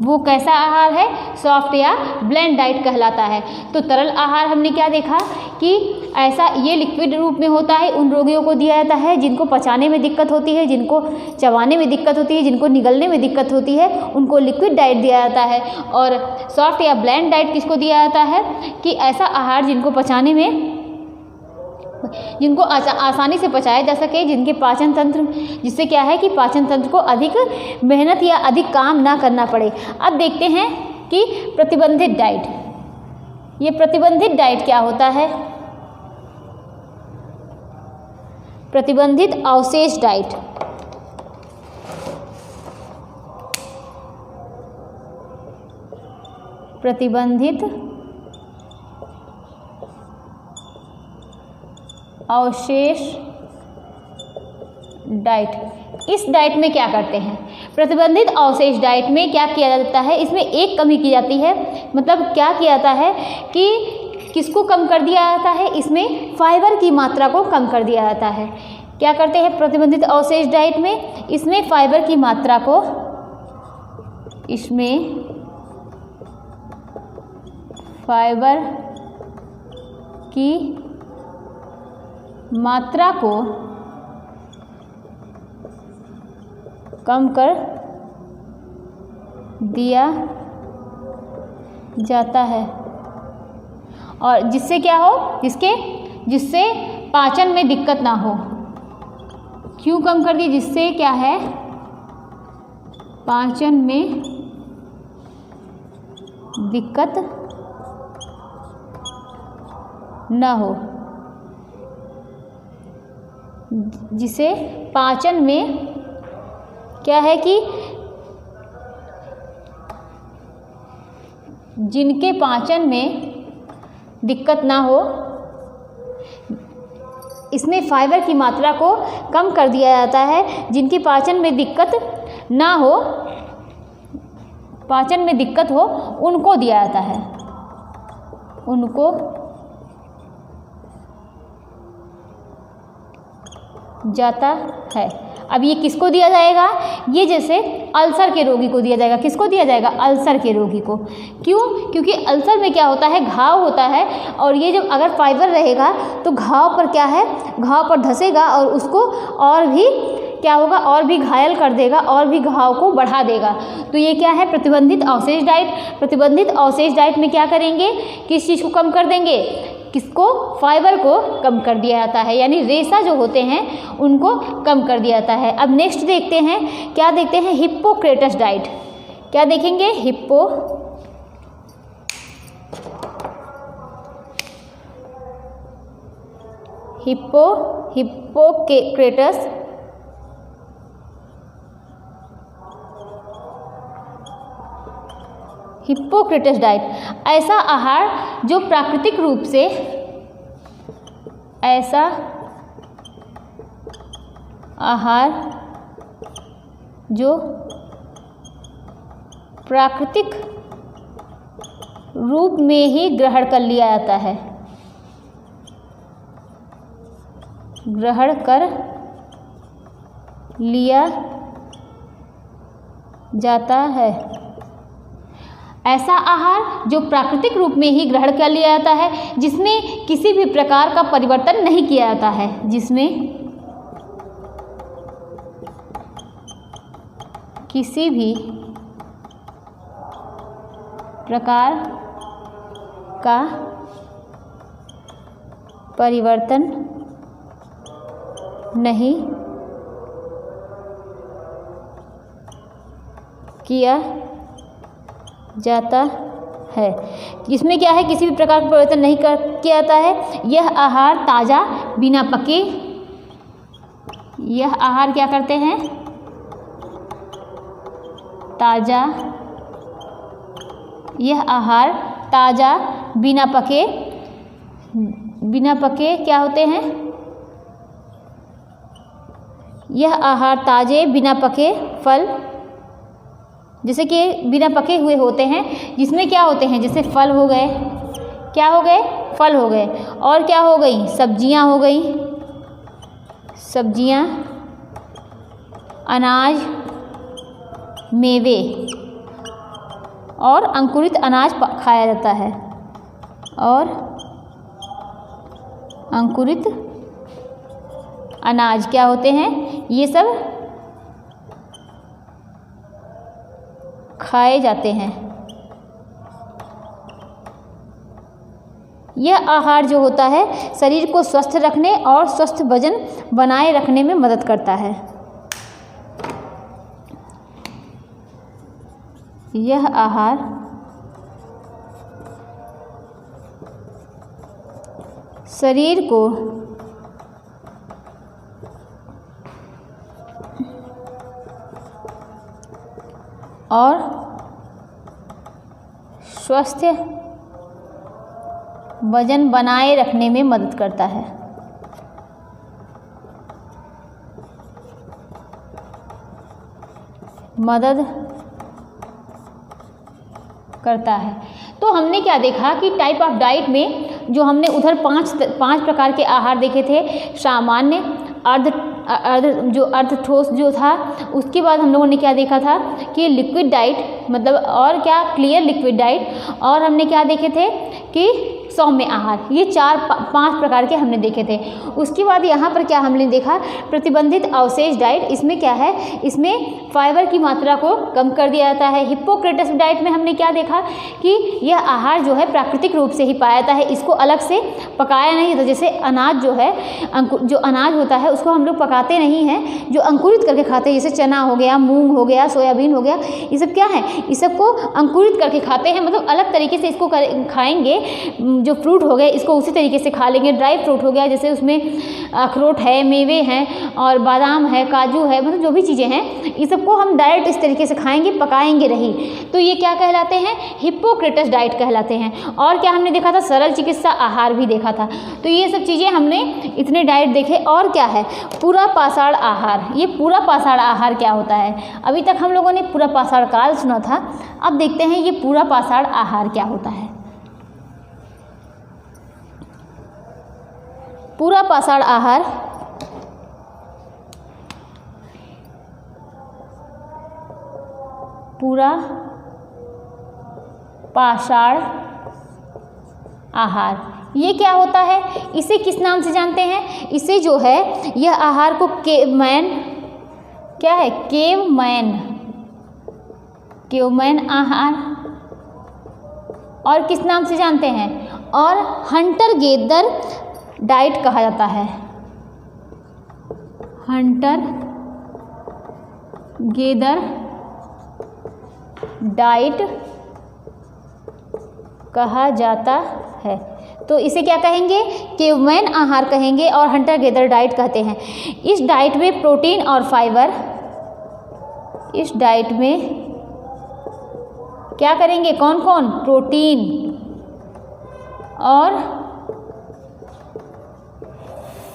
Speaker 1: वो कैसा आहार है? सॉफ्ट या ब्लेंड डाइट कहलाता है। तो तरल आहार हमने क्या देखा कि ऐसा ये लिक्विड रूप में होता है, उन रोगियों को दिया जाता है जिनको पचाने में दिक्कत होती है, जिनको चबाने में दिक्कत होती है, जिनको निगलने में दिक्कत होती है, उनको लिक्विड डाइट दिया जाता है। और सॉफ्ट या ब्लेंड डाइट किसको दिया जाता है कि ऐसा आहार जिनको पचाने में, जिनको आसानी से पचाया जा सके, जिनके पाचन तंत्र, जिससे क्या है कि पाचन तंत्र को अधिक मेहनत या अधिक काम ना करना पड़े। अब देखते हैं कि प्रतिबंधित डाइट। ये प्रतिबंधित डाइट क्या होता है? प्रतिबंधित अवशेष डाइट। प्रतिबंधित अवशेष डाइट। इस डाइट में क्या करते हैं? प्रतिबंधित अवशेष डाइट में क्या किया जाता है? इसमें एक कमी की जाती है, मतलब क्या किया जाता है कि किसको कम कर दिया जाता है? इसमें फाइबर की मात्रा को कम कर दिया जाता है। क्या करते हैं प्रतिबंधित अवशेष डाइट में? इसमें फाइबर की मात्रा को, इसमें फाइबर की मात्रा को कम कर दिया जाता है, और जिससे क्या हो, जिससे पाचन में दिक्कत ना हो। क्यों कम कर दी? जिससे क्या है, पाचन में दिक्कत ना हो, जिसे पाचन में क्या है कि जिनके पाचन में दिक्कत ना हो, इसमें फाइबर की मात्रा को कम कर दिया जाता है। जिनके पाचन में दिक्कत ना हो, पाचन में दिक्कत हो, उनको दिया जाता है, उनको जाता है। अब ये किसको दिया जाएगा? ये जैसे अल्सर के रोगी को दिया जाएगा। किसको दिया जाएगा? अल्सर के रोगी को। क्यों? क्योंकि अल्सर में क्या होता है, घाव होता है, और ये जब अगर फाइबर रहेगा तो घाव पर क्या है, घाव पर धंसेगा और उसको और भी क्या होगा, और भी घायल कर देगा, और भी घाव को बढ़ा देगा। तो ये क्या है? प्रतिबंधित अवशेष डाइट। प्रतिबंधित अवशेष डाइट में क्या करेंगे? किस चीज़ को कम कर देंगे? किसको? फाइबर को कम कर दिया जाता है, यानी रेशा जो होते हैं उनको कम कर दिया जाता है। अब नेक्स्ट देखते हैं, क्या देखते हैं? Hippocrates diet. क्या देखेंगे? हिप्पोक्रेटस डाइट ऐसा आहार जो प्राकृतिक रूप से, ऐसा आहार जो प्राकृतिक रूप में ही ग्रहण कर लिया जाता है, ग्रहण कर लिया जाता है। ऐसा आहार जो प्राकृतिक रूप में ही ग्रहण कर लिया जाता है, जिसमें किसी भी प्रकार का परिवर्तन नहीं किया जाता है, जिसमें किसी भी प्रकार का परिवर्तन नहीं किया जाता है। इसमें क्या है? किसी भी प्रकार का परिवर्तन नहीं किया जाता है। यह आहार ताज़ा बिना पके, यह आहार क्या करते हैं? ताज़ा, यह आहार ताज़ा बिना पके क्या होते हैं? यह आहार ताज़े बिना पके फल, जैसे कि बिना पके हुए होते हैं, जिसमें क्या होते हैं? जैसे फल हो गए, क्या हो गए? फल हो गए, और क्या हो गई? सब्जियां हो गई, सब्जियां, अनाज, मेवे और अंकुरित अनाज खाया जाता है, और अंकुरित अनाज क्या होते हैं? ये सब खाए जाते हैं। यह आहार जो होता है शरीर को स्वस्थ रखने और स्वस्थ वजन बनाए रखने में मदद करता है। यह आहार शरीर को और स्वस्थ वजन बनाए रखने में मदद करता है। मदद करता है। तो हमने क्या देखा कि टाइप ऑफ डाइट में जो हमने उधर पांच प्रकार के आहार देखे थे, सामान्य, अर्ध ठोस जो था, उसके बाद हम लोगों ने क्या देखा था कि लिक्विड डाइट मतलब और क्या क्लियर लिक्विड डाइट, और हमने क्या देखे थे कि सौम्य आहार। ये 4-5 प्रकार के हमने देखे थे। उसके बाद यहाँ पर क्या हमने देखा, प्रतिबंधित अवशेष डाइट। इसमें क्या है, इसमें फाइबर की मात्रा को कम कर दिया जाता है। हिप्पोक्रेटस डाइट में हमने क्या देखा कि यह आहार जो है प्राकृतिक रूप से ही पाया जाता है, इसको अलग से पकाया नहीं जाता। जैसे अनाज जो है, जो अनाज होता है उसको हम लोग पकाते नहीं हैं, जो अंकुरित करके खाते हैं, जैसे चना हो गया, मूंग हो गया, सोयाबीन हो गया, ये सब क्या है, इस सबको अंकुरित करके खाते हैं। मतलब अलग तरीके से इसको खाएंगे। जो फ्रूट हो गए इसको उसी तरीके से खा लेंगे। ड्राई फ्रूट हो गया, जैसे उसमें अखरोट है, मेवे हैं और बादाम है, काजू है, मतलब जो भी चीज़ें हैं ये सबको हम डायरेक्ट इस तरीके से खाएंगे, पकाएंगे नहीं। तो ये क्या कहलाते हैं, हिप्पोक्रेटस डाइट कहलाते हैं। और क्या हमने देखा था, सरल चिकित्सा आहार भी देखा था। तो ये सब चीज़ें हमने इतने डाइट देखे। और क्या है, पूरा पाषाण आहार। ये पूरा पाषाण आहार क्या होता है, अभी तक हम लोगों ने पूरा पाषाण काल सुना था, अब देखते हैं ये पूरा पाषाण आहार क्या होता है। पूरा पाषाण आहार पूरा पाषाण आहार ये क्या होता है, इसे किस नाम से जानते हैं, इसे जो है यह आहार को केवमैन, क्या है, केवमैन आहार, और किस नाम से जानते हैं, और हंटर गेदर डाइट कहा जाता है। हंटर गेदर डाइट कहा जाता है। तो इसे क्या कहेंगे, केवमैन आहार कहेंगे और हंटर गेदर डाइट कहते हैं। इस डाइट में प्रोटीन और फाइबर, इस डाइट में क्या करेंगे, कौन कौन, प्रोटीन और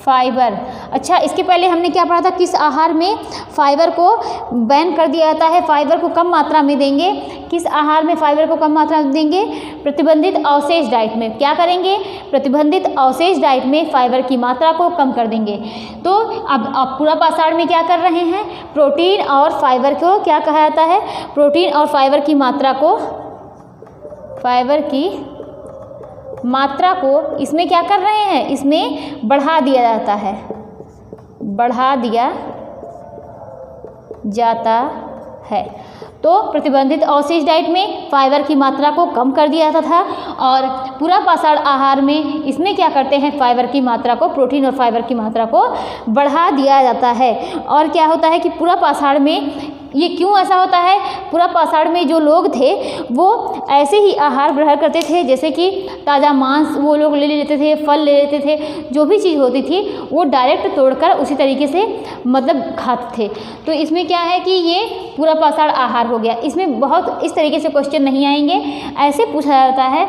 Speaker 1: फाइबर। अच्छा, इसके पहले हमने क्या पढ़ा था, किस आहार में फाइबर को बैन कर दिया जाता है, फाइबर को कम मात्रा में देंगे। किस आहार में फाइबर को कम मात्रा में देंगे, प्रतिबंधित अवशेष डाइट में। क्या करेंगे, प्रतिबंधित अवशेष डाइट में फाइबर की मात्रा को कम कर देंगे। तो अब पूरा पाषाण में क्या कर रहे हैं, प्रोटीन और फाइबर को क्या कहा जाता है, प्रोटीन और फाइबर की मात्रा को, फाइबर की मात्रा को इसमें क्या कर रहे हैं, इसमें बढ़ा दिया जाता है, बढ़ा दिया जाता है। तो प्रतिबंधित अवशेष डाइट में फाइबर की मात्रा को कम कर दिया जाता था, और पूरा पाषाण आहार में इसमें क्या करते हैं, फाइबर की मात्रा को, प्रोटीन और फाइबर की मात्रा को बढ़ा दिया जाता है। और क्या होता है कि पूरा पाषाण में ये क्यों ऐसा होता है, पूरा पाषाण में जो लोग थे वो ऐसे ही आहार ग्रहण करते थे, जैसे कि ताज़ा मांस वो लोग ले लेते थे, फल ले लेते थे, जो भी चीज़ होती थी वो डायरेक्ट तोड़कर उसी तरीके से मतलब खाते थे। तो इसमें क्या है कि ये पूरा पाषाण आहार हो गया। इसमें बहुत इस तरीके से क्वेश्चन नहीं आएंगे, ऐसे पूछा जाता है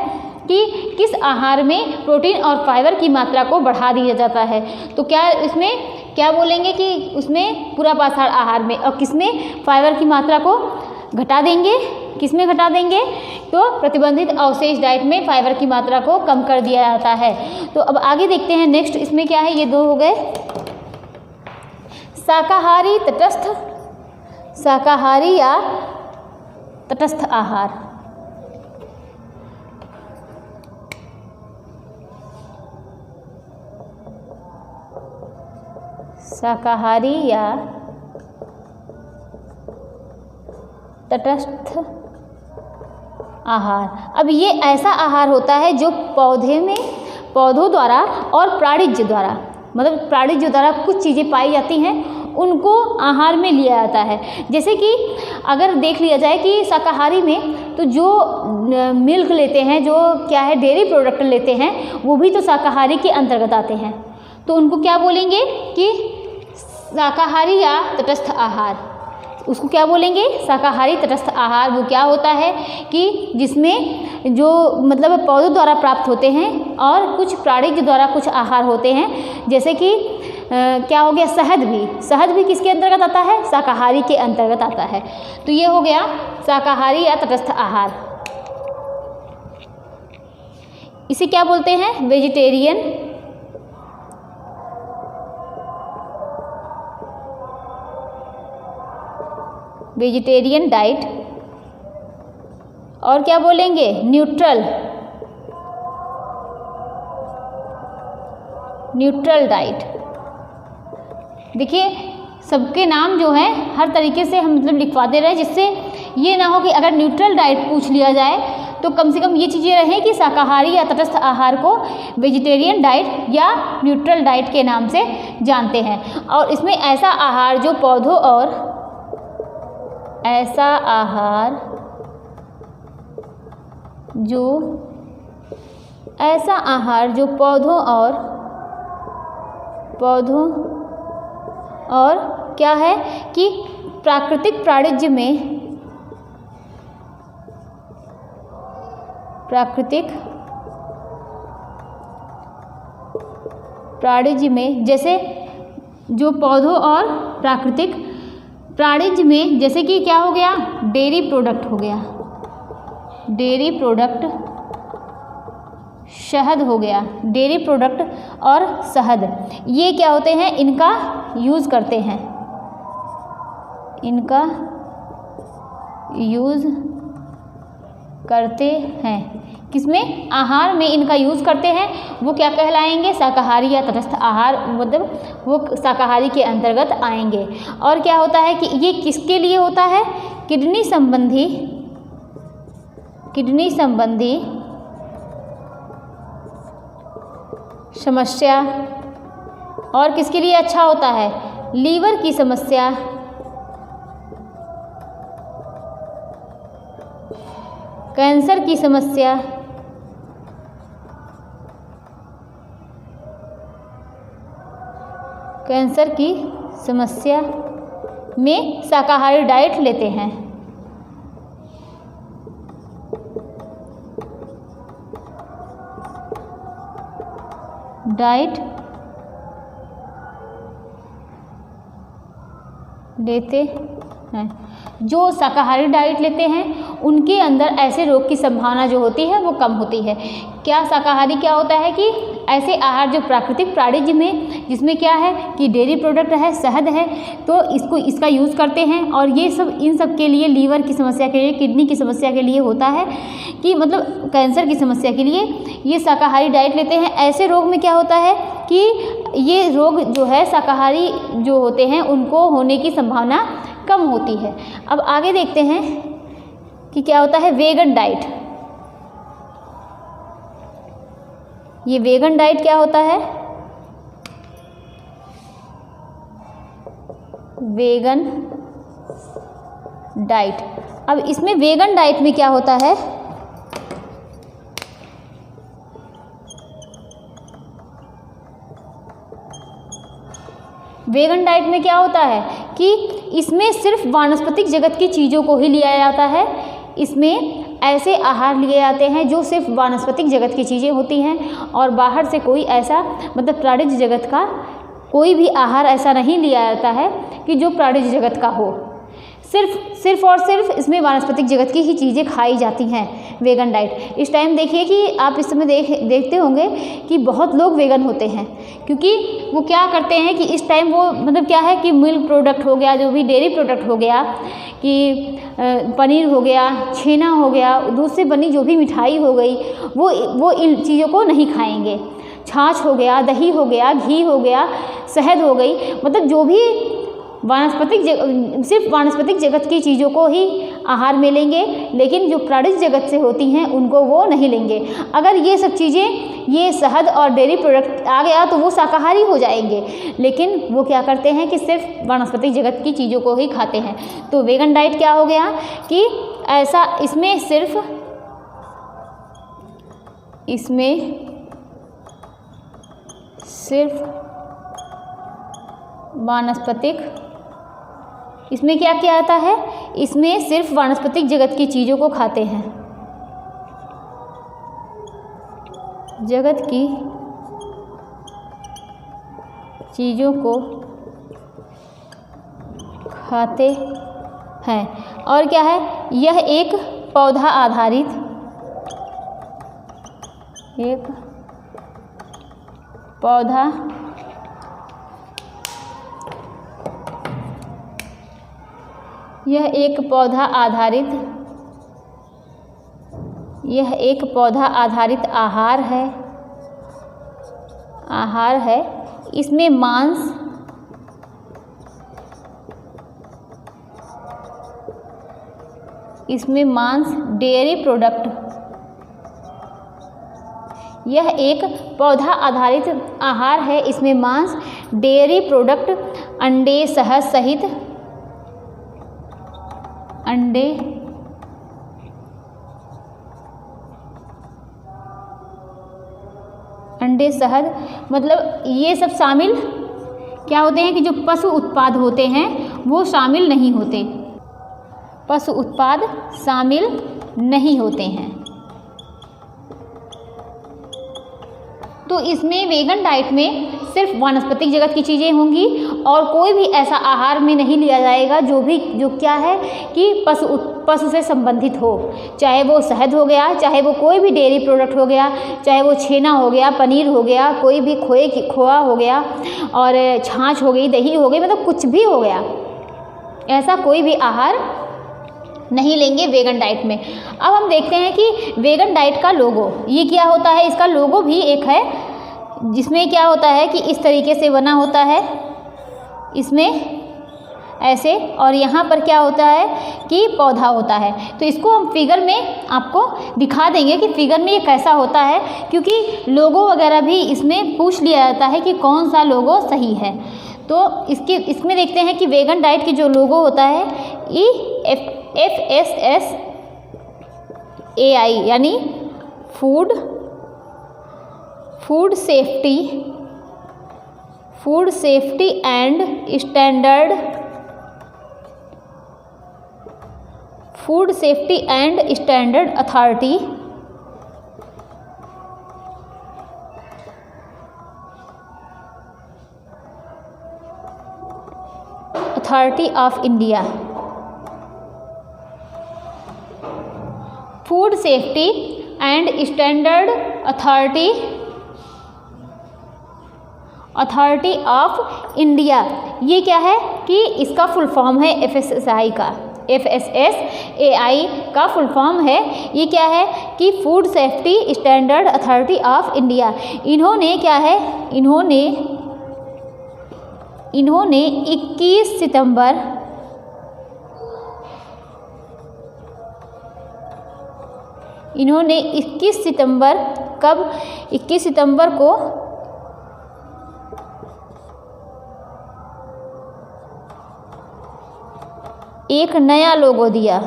Speaker 1: कि किस आहार में प्रोटीन और फाइबर की मात्रा को बढ़ा दिया जाता है। तो क्या इसमें क्या बोलेंगे कि उसमें पूरा पाषाण आहार में, और किसमें फाइबर की मात्रा को घटा देंगे, किसमें घटा देंगे, तो प्रतिबंधित अवशेष डाइट में फाइबर की मात्रा को कम कर दिया जाता है। तो अब आगे देखते हैं नेक्स्ट, इसमें क्या है, ये दो हो गए, शाकाहारी तटस्थ, शाकाहारी या तटस्थ आहार। शाकाहारी या तटस्थ आहार। अब ये ऐसा आहार होता है जो पौधों द्वारा और प्राणिज द्वारा, मतलब प्राणिज द्वारा कुछ चीज़ें पाई जाती हैं उनको आहार में लिया जाता है। जैसे कि अगर देख लिया जाए कि शाकाहारी में तो जो मिल्क लेते हैं, जो क्या है डेयरी प्रोडक्ट लेते हैं, वो भी तो शाकाहारी के अंतर्गत आते हैं। तो उनको क्या बोलेंगे कि शाकाहारी या तटस्थ आहार। उसको क्या बोलेंगे, शाकाहारी तटस्थ आहार। वो क्या होता है कि जिसमें जो मतलब पौधों द्वारा प्राप्त होते हैं और कुछ प्राणिज द्वारा कुछ आहार होते हैं, जैसे कि क्या हो गया, शहद भी किसके अंतर्गत आता है, शाकाहारी के अंतर्गत आता है। तो ये हो गया शाकाहारी या तटस्थ आहार। इसे क्या बोलते हैं, वेजिटेरियन डाइट। और क्या बोलेंगे, न्यूट्रल डाइट। देखिए सबके नाम जो है हर तरीके से हम मतलब लिखवाते रहे, जिससे ये ना हो कि अगर न्यूट्रल डाइट पूछ लिया जाए तो कम से कम ये चीज़ें रहें कि शाकाहारी या तटस्थ आहार को वेजिटेरियन डाइट या न्यूट्रल डाइट के नाम से जानते हैं। और इसमें ऐसा आहार जो पौधों और क्या है कि प्राकृतिक प्राणिज्य में जैसे जो पौधों और प्राकृतिक प्राणिज्य में जैसे कि क्या हो गया, डेयरी प्रोडक्ट, शहद हो गया, डेयरी प्रोडक्ट और शहद, ये क्या होते हैं, इनका यूज़ करते हैं किसमें, आहार में इनका यूज़ करते हैं। वो क्या कहलाएंगे, शाकाहारी या तटस्थ आहार, मतलब वो शाकाहारी के अंतर्गत आएंगे। और क्या होता है कि ये किसके लिए होता है, किडनी संबंधी समस्या, और किसके लिए अच्छा होता है, लीवर की समस्या, कैंसर की समस्या में शाकाहारी डाइट लेते हैं। जो शाकाहारी डाइट लेते हैं उनके अंदर ऐसे रोग की संभावना जो होती है वो कम होती है। क्या शाकाहारी क्या होता है कि ऐसे आहार जो प्राकृतिक प्राणिज्य में, जिसमें क्या है कि डेयरी प्रोडक्ट है, शहद है, तो इसका यूज़ करते हैं। और ये सब इन सब के लिए, लीवर की समस्या के लिए, किडनी की समस्या के लिए होता है कि मतलब कैंसर की समस्या के लिए ये शाकाहारी डाइट लेते हैं। ऐसे रोग में क्या होता है कि ये रोग जो है शाकाहारी जो होते हैं उनको होने की संभावना कम होती है। अब आगे देखते हैं कि क्या होता है वेगन डाइट। ये वेगन डाइट क्या होता है, वेगन डाइट। अब इसमें वेगन डाइट में क्या होता है, वेगन डाइट में क्या होता है कि इसमें सिर्फ वानस्पतिक जगत की चीज़ों को ही लिया जाता है। इसमें ऐसे आहार लिए जाते हैं जो सिर्फ वानस्पतिक जगत की चीज़ें होती हैं, और बाहर से कोई ऐसा मतलब प्राणिज जगत का कोई भी आहार ऐसा नहीं लिया जाता है कि जो प्राणिज जगत का हो। सिर्फ और सिर्फ इसमें वानस्पतिक जगत की ही चीज़ें खाई जाती हैं वेगन डाइट। इस टाइम देखिए कि आप इस समय देखते होंगे कि बहुत लोग वेगन होते हैं, क्योंकि वो क्या करते हैं कि इस टाइम वो मतलब क्या है कि मिल्क प्रोडक्ट हो गया, जो भी डेयरी प्रोडक्ट हो गया, कि पनीर हो गया, छेना हो गया, दूध से बनी जो भी मिठाई हो गई, वो इन चीज़ों को नहीं खाएंगे। छाछ हो गया, दही हो गया, घी हो गया, शहद हो गई, मतलब जो भी सिर्फ वानस्पतिक जगत की चीज़ों को ही आहार में लेंगे, लेकिन जो प्राणिज जगत से होती हैं उनको वो नहीं लेंगे। अगर ये सब चीज़ें, ये शहद और डेयरी प्रोडक्ट आ गया तो वो शाकाहारी हो जाएंगे, लेकिन वो क्या करते हैं कि सिर्फ वानस्पतिक जगत की चीज़ों को ही खाते हैं। तो वेगन डाइट क्या हो गया कि ऐसा इसमें सिर्फ वानस्पतिक इसमें क्या किया जाता है, इसमें सिर्फ वानस्पतिक जगत की चीज़ों को खाते हैं, जगत की चीज़ों को खाते हैं। और क्या है, यह एक पौधा आधारित, एक पौधा यह एक पौधा आधारित, यह एक पौधा आधारित आहार है। इसमें मांस, डेयरी प्रोडक्ट, यह एक पौधा आधारित आहार है। इसमें मांस, डेयरी प्रोडक्ट, अंडे, शहद सहित अंडे, शहद, मतलब ये सब शामिल क्या होते हैं कि जो पशु उत्पाद होते हैं वो शामिल नहीं होते, पशु उत्पाद शामिल नहीं होते हैं। तो इसमें वेगन डाइट में सिर्फ वानस्पतिक जगत की चीज़ें होंगी और कोई भी ऐसा आहार में नहीं लिया जाएगा जो क्या है कि पशु से संबंधित हो, चाहे वो शहद हो गया, चाहे वो कोई भी डेयरी प्रोडक्ट हो गया, चाहे वो छेना हो गया, पनीर हो गया, कोई भी खोआ हो गया और छाछ हो गई, दही हो गई, मतलब कुछ भी हो गया, ऐसा कोई भी आहार नहीं लेंगे वेगन डाइट में। अब हम देखते हैं कि वेगन डाइट का लोगो ये क्या होता है। इसका लोगो भी एक है जिसमें क्या होता है कि इस तरीके से बना होता है, इसमें ऐसे, और यहाँ पर क्या होता है कि पौधा होता है। तो इसको हम फिगर में आपको दिखा देंगे कि फिगर में ये कैसा होता है, क्योंकि लोगो वगैरह भी इसमें पूछ लिया जाता है कि कौन सा लोगो सही है। तो इसमें देखते हैं कि वेगन डाइट की जो लोगो होता है FSSAI यानी food safety and standard authority of India, food safety and standard authority of India. ये क्या है कि इसका फुल फॉर्म है FSSAI का फुल फॉर्म है। ये क्या है कि food safety standard authority of India. इन्होंने क्या है, इन्होंने 21 सितंबर कब, 21 सितंबर को एक नया लोगो दिया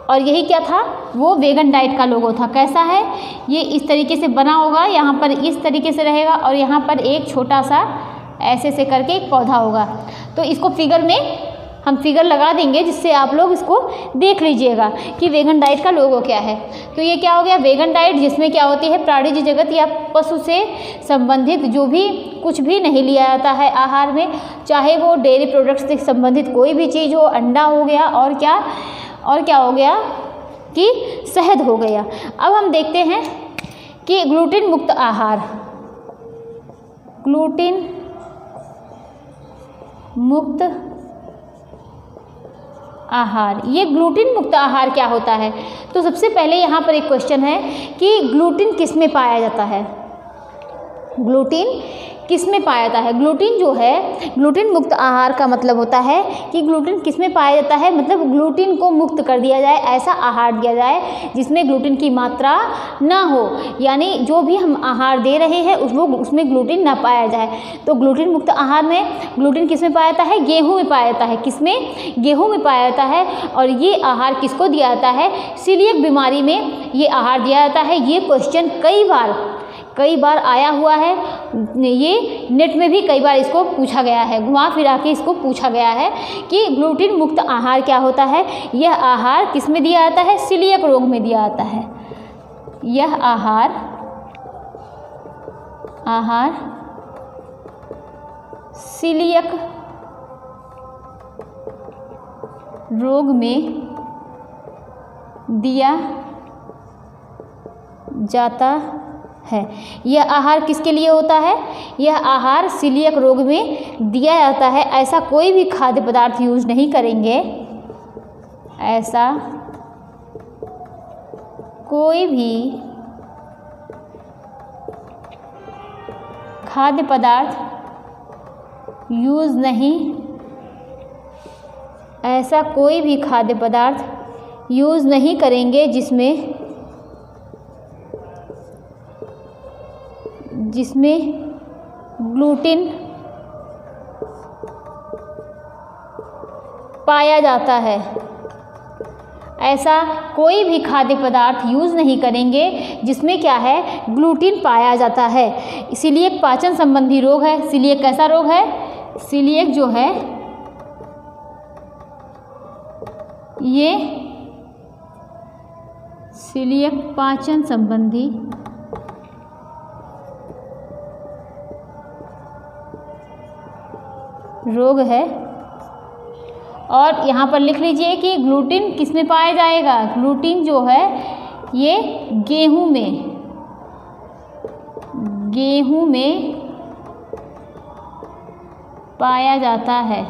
Speaker 1: और यही क्या था, वो वेगन डाइट का लोगो था। कैसा है, ये इस तरीके से बना होगा, यहाँ पर इस तरीके से रहेगा और यहाँ पर एक छोटा सा ऐसे से करके एक पौधा होगा। तो इसको फिगर में हम फिगर लगा देंगे जिससे आप लोग इसको देख लीजिएगा कि वेगन डाइट का लोगो क्या है। तो ये क्या हो गया, वेगन डाइट, जिसमें क्या होती है प्राणी जगत या पशु से संबंधित जो भी कुछ भी नहीं लिया जाता है आहार में, चाहे वो डेयरी प्रोडक्ट्स से संबंधित कोई भी चीज़ हो, अंडा हो गया और क्या हो गया कि शहद हो गया। अब हम देखते हैं कि ग्लूटेन मुक्त आहार, ग्लूटेन मुक्त आहार, ये ग्लूटेन मुक्त आहार क्या होता है। तो सबसे पहले यहाँ पर एक क्वेश्चन है कि ग्लूटेन किस में पाया जाता है, ग्लूटेन किस में पाया जाता है। ग्लूटेन जो है, ग्लूटेन मुक्त आहार का मतलब होता है कि ग्लूटेन किस में पाया जाता है, मतलब ग्लूटेन को मुक्त कर दिया जाए, ऐसा आहार दिया जाए जिसमें ग्लूटेन की मात्रा ना हो, यानी जो भी हम आहार दे रहे हैं उसमें ग्लूटेन ना पाया जाए। तो ग्लूटेन मुक्त आहार में ग्लूटेन किस में पाया जाता है, गेहूँ में पाया जाता है। किसमें, गेहूँ में पाया जाता है। और ये आहार किसको दिया जाता है, सीलिएक बीमारी में ये आहार दिया जाता है। ये क्वेश्चन कई बार आया हुआ है, ये नेट में भी कई बार इसको पूछा गया है, घुमा फिरा के इसको पूछा गया है कि ग्लूटीन मुक्त आहार क्या होता है। यह आहार किस में दिया जाता है? सीलियक रोग में दिया जाता है। यह आहार सीलियक रोग में दिया जाता है। यह आहार किसके लिए होता है? यह आहार सीलियक रोग में दिया जाता है। ऐसा कोई भी खाद्य पदार्थ यूज नहीं करेंगे, ऐसा कोई भी खाद्य पदार्थ यूज नहीं, ऐसा कोई भी खाद्य पदार्थ यूज नहीं करेंगे जिसमें ग्लूटीन पाया जाता है। ऐसा कोई भी खाद्य पदार्थ यूज़ नहीं करेंगे जिसमें क्या है? ग्लूटीन पाया जाता है। इसीलिए एक पाचन संबंधी रोग है। सीलियक कैसा रोग है? सीलियक जो है ये सीलियक पाचन संबंधी रोग है। और यहाँ पर लिख लीजिए कि ग्लूटीन किस में पाया जाएगा? ग्लूटीन जो है ये गेहूं में पाया जाता है।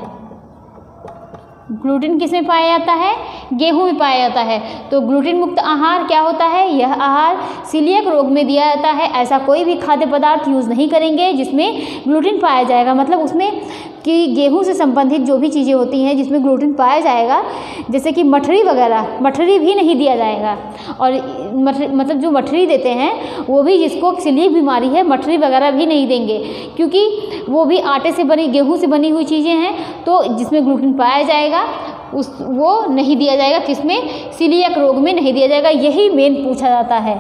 Speaker 1: ग्लूटीन किस में पाया जाता है? गेहूं में पाया जाता है। तो ग्लूटीन मुक्त आहार क्या होता है? यह आहार सीलियक रोग में दिया जाता है। ऐसा कोई भी खाद्य पदार्थ यूज़ नहीं करेंगे जिसमें ग्लूटीन पाया जाएगा। मतलब उसमें कि गेहूं से संबंधित जो भी चीज़ें होती हैं जिसमें ग्लूटीन पाया जाएगा, जैसे कि मठरी वगैरह, मठरी भी नहीं दिया जाएगा। और मतलब जो मठरी देते हैं वो भी, जिसको सीलियक बीमारी है, मठरी वगैरह भी नहीं देंगे, क्योंकि वो भी आटे से बनी, गेहूं से बनी हुई चीज़ें हैं। तो जिसमें ग्लूटीन पाया जाएगा वो नहीं दिया जाएगा। किसमें? सीलियक रोग में नहीं दिया जाएगा। यही मेन पूछा जाता है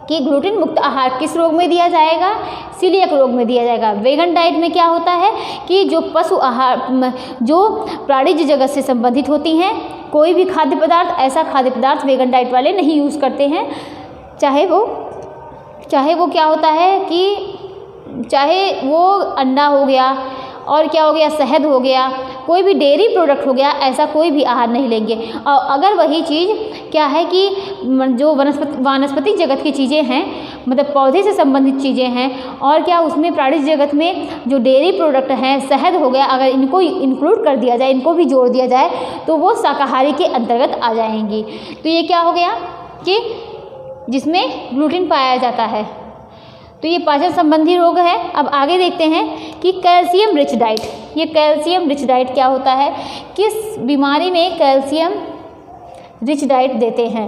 Speaker 1: कि ग्लूटीन मुक्त आहार किस रोग में दिया जाएगा? सीलियक रोग में दिया जाएगा। वेगन डाइट में क्या होता है कि जो पशु आहार, जो प्राणिज जगत से संबंधित होती हैं, कोई भी खाद्य पदार्थ, ऐसा खाद्य पदार्थ वेगन डाइट वाले नहीं यूज़ करते हैं। चाहे वो क्या होता है कि चाहे वो अंडा हो गया और क्या हो गया, शहद हो गया, कोई भी डेयरी प्रोडक्ट हो गया, ऐसा कोई भी आहार नहीं लेंगे। और अगर वही चीज़ क्या है कि जो वानस्पतिक जगत की चीज़ें हैं, मतलब पौधे से संबंधित चीज़ें हैं, और क्या उसमें प्राणिज जगत में जो डेयरी प्रोडक्ट हैं, शहद हो गया, अगर इनको इंक्लूड कर दिया जाए, इनको भी जोड़ दिया जाए, तो वो शाकाहारी के अंतर्गत आ जाएंगी। तो ये क्या हो गया कि जिसमें ग्लूटीन पाया जाता है। तो ये पाचन संबंधी रोग है। अब आगे देखते हैं कि कैल्शियम रिच डाइट। ये कैल्शियम रिच डाइट क्या होता है? किस बीमारी में कैल्शियम रिच डाइट देते हैं?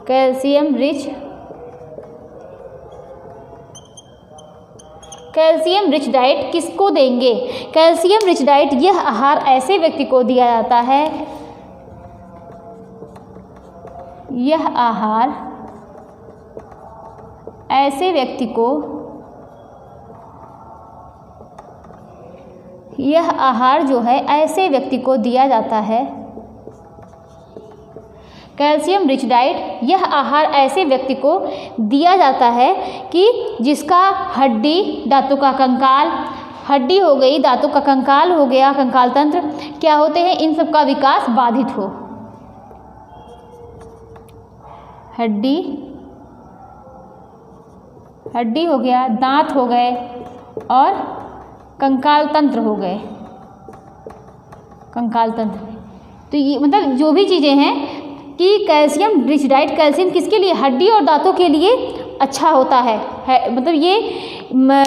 Speaker 1: कैल्शियम रिच डाइट किसको देंगे? कैल्शियम रिच डाइट यह आहार ऐसे व्यक्ति को दिया जाता है, यह आहार ऐसे व्यक्ति को, यह आहार जो है ऐसे व्यक्ति को दिया जाता है। कैल्शियम रिच डाइट यह आहार ऐसे व्यक्ति को दिया जाता है कि जिसका हड्डी, दांतों का कंकाल, हड्डी हो गई, दांतों का कंकाल हो गया, कंकाल तंत्र क्या होते हैं, इन सब का विकास बाधित हो। हड्डी हो गया, दांत हो गए और कंकाल तंत्र हो गए, कंकाल तंत्र। तो ये मतलब जो भी चीज़ें हैं कि कैल्शियम रिच डाइट, कैल्शियम किसके लिए? हड्डी और दांतों के लिए अच्छा होता है। मतलब ये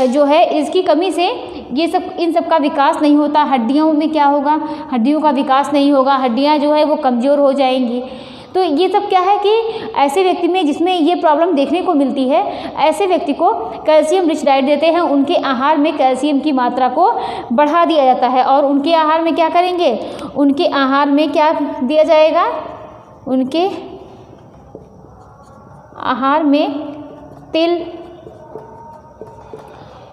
Speaker 1: जो है इसकी कमी से ये सब, इन सब का विकास नहीं होता। हड्डियों में क्या होगा? हड्डियों का विकास नहीं होगा, हड्डियाँ जो है वो कमज़ोर हो जाएंगी। तो ये सब क्या है कि ऐसे व्यक्ति में जिसमें ये प्रॉब्लम देखने को मिलती है, ऐसे व्यक्ति को कैल्शियम रिच डाइट देते हैं। उनके आहार में कैल्शियम की मात्रा को बढ़ा दिया जाता है। और उनके आहार में क्या करेंगे, उनके आहार में क्या दिया जाएगा, उनके आहार में तिल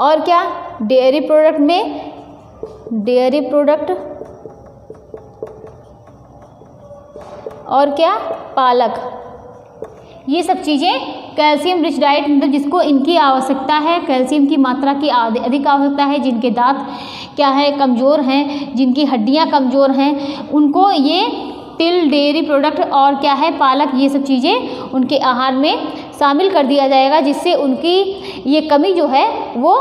Speaker 1: और क्या, डेयरी प्रोडक्ट में डेयरी प्रोडक्ट और क्या, पालक, ये सब चीज़ें कैल्शियम रिच डाइट, मतलब जिसको इनकी आवश्यकता है, कैल्शियम की मात्रा की अधिक आवश्यकता है, जिनके दांत क्या है, कमज़ोर हैं, जिनकी हड्डियां कमज़ोर हैं, उनको ये तिल, डेयरी प्रोडक्ट और क्या है, पालक, ये सब चीज़ें उनके आहार में शामिल कर दिया जाएगा, जिससे उनकी ये कमी जो है वो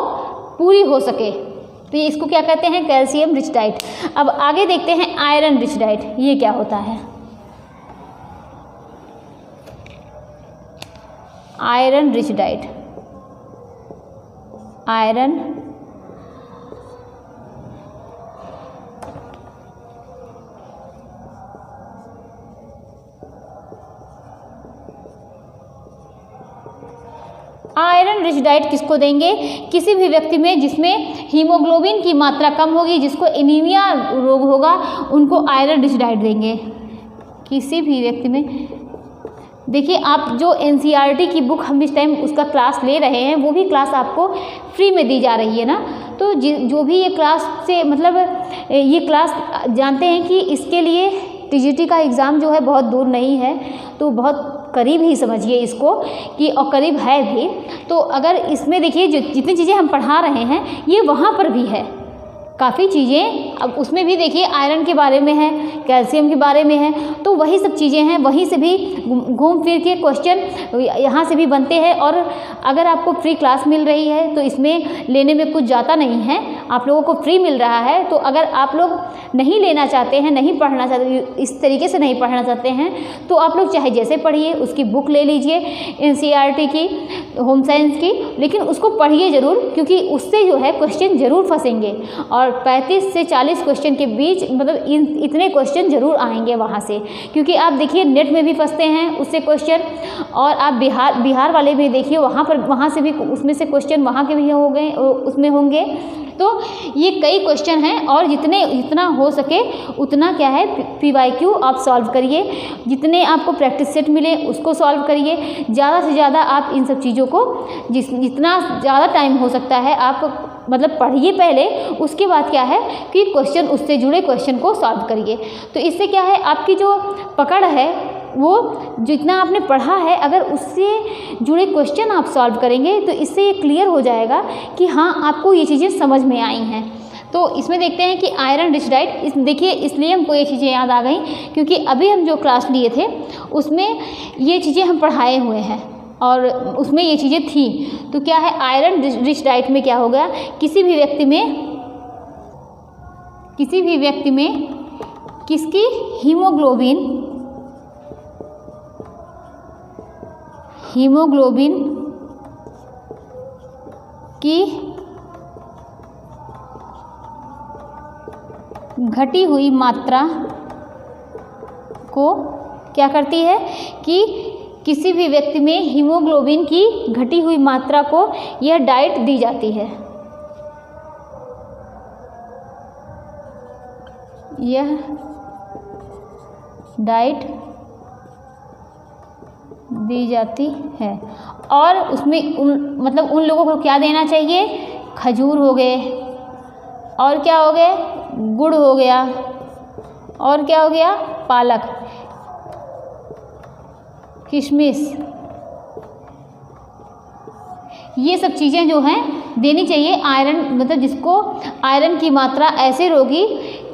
Speaker 1: पूरी हो सके। तो ये इसको क्या कहते हैं, कैल्शियम रिच डाइट। अब आगे देखते हैं आयरन रिच डाइट, ये क्या होता है। Iron rich diet, iron iron rich diet किसको देंगे, किसी भी व्यक्ति में जिसमें हीमोग्लोबिन की मात्रा कम होगी, जिसको एनीमिया रोग होगा, उनको आयरन रिच डाइट देंगे। किसी भी व्यक्ति में, देखिए आप जो एनसीईआरटी की बुक हम इस टाइम उसका क्लास ले रहे हैं, वो भी क्लास आपको फ्री में दी जा रही है ना। तो जो भी ये क्लास से मतलब ये क्लास जानते हैं कि इसके लिए टीजीटी का एग्ज़ाम जो है बहुत दूर नहीं है, तो बहुत करीब ही समझिए इसको कि, और करीब है भी। तो अगर इसमें देखिए जो जितनी चीज़ें हम पढ़ा रहे हैं ये वहाँ पर भी है, काफ़ी चीज़ें। अब उसमें भी देखिए आयरन के बारे में है, कैल्शियम के बारे में है, तो वही सब चीज़ें हैं, वहीं से भी घूम फिर के क्वेश्चन यहाँ से भी बनते हैं। और अगर आपको फ्री क्लास मिल रही है तो इसमें लेने में कुछ जाता नहीं है, आप लोगों को फ्री मिल रहा है। तो अगर आप लोग नहीं लेना चाहते हैं, नहीं पढ़ना चाहते, इस तरीके से नहीं पढ़ना चाहते हैं, तो आप लोग चाहे जैसे पढ़िए, उसकी बुक ले लीजिए एनसीईआरटी की, होम साइंस की, लेकिन उसको पढ़िए ज़रूर, क्योंकि उससे जो है क्वेश्चन ज़रूर फंसेंगे। और 35 से 40 क्वेश्चन के बीच मतलब इतने क्वेश्चन जरूर आएंगे वहाँ से, क्योंकि आप देखिए नेट में भी फंसते हैं उससे क्वेश्चन, और आप बिहार वाले भी देखिए वहाँ से भी उसमें से क्वेश्चन वहाँ के भी हो गए, उसमें होंगे। तो ये कई क्वेश्चन हैं, और जितना हो सके उतना क्या है PYQ आप सॉल्व करिए, जितने आपको प्रैक्टिस सेट मिले उसको सॉल्व करिए। ज़्यादा से ज़्यादा आप इन सब चीज़ों को जितना ज़्यादा टाइम हो सकता है आप मतलब पढ़िए पहले, उसके बाद क्या है कि क्वेश्चन, उससे जुड़े क्वेश्चन को सॉल्व करिए। तो इससे क्या है आपकी जो पकड़ है वो जितना आपने पढ़ा है, अगर उससे जुड़े क्वेश्चन आप सॉल्व करेंगे तो इससे ये क्लियर हो जाएगा कि हाँ आपको ये चीज़ें समझ में आई हैं। तो इसमें देखते हैं कि आयरन रिच डाइट, देखिए इसलिए हमको ये चीज़ें याद आ गई क्योंकि अभी हम जो क्लास लिए थे उसमें ये चीज़ें हम पढ़ाए हुए हैं और उसमें ये चीज़ें थी। तो क्या है आयरन रिच डाइट में क्या हो गया, किसी भी व्यक्ति में किसकी हीमोग्लोबिन की घटी हुई मात्रा को क्या करती है कि किसी भी व्यक्ति में हीमोग्लोबिन की घटी हुई मात्रा को यह डाइट दी जाती है। यह डाइट दी जाती है और उसमें उन लोगों को क्या देना चाहिए, खजूर हो गए और क्या हो गए, गुड़ हो गया और क्या हो गया, पालक, किशमिश, ये सब चीज़ें जो हैं देनी चाहिए। आयरन मतलब जिसको आयरन की मात्रा ऐसे रोगी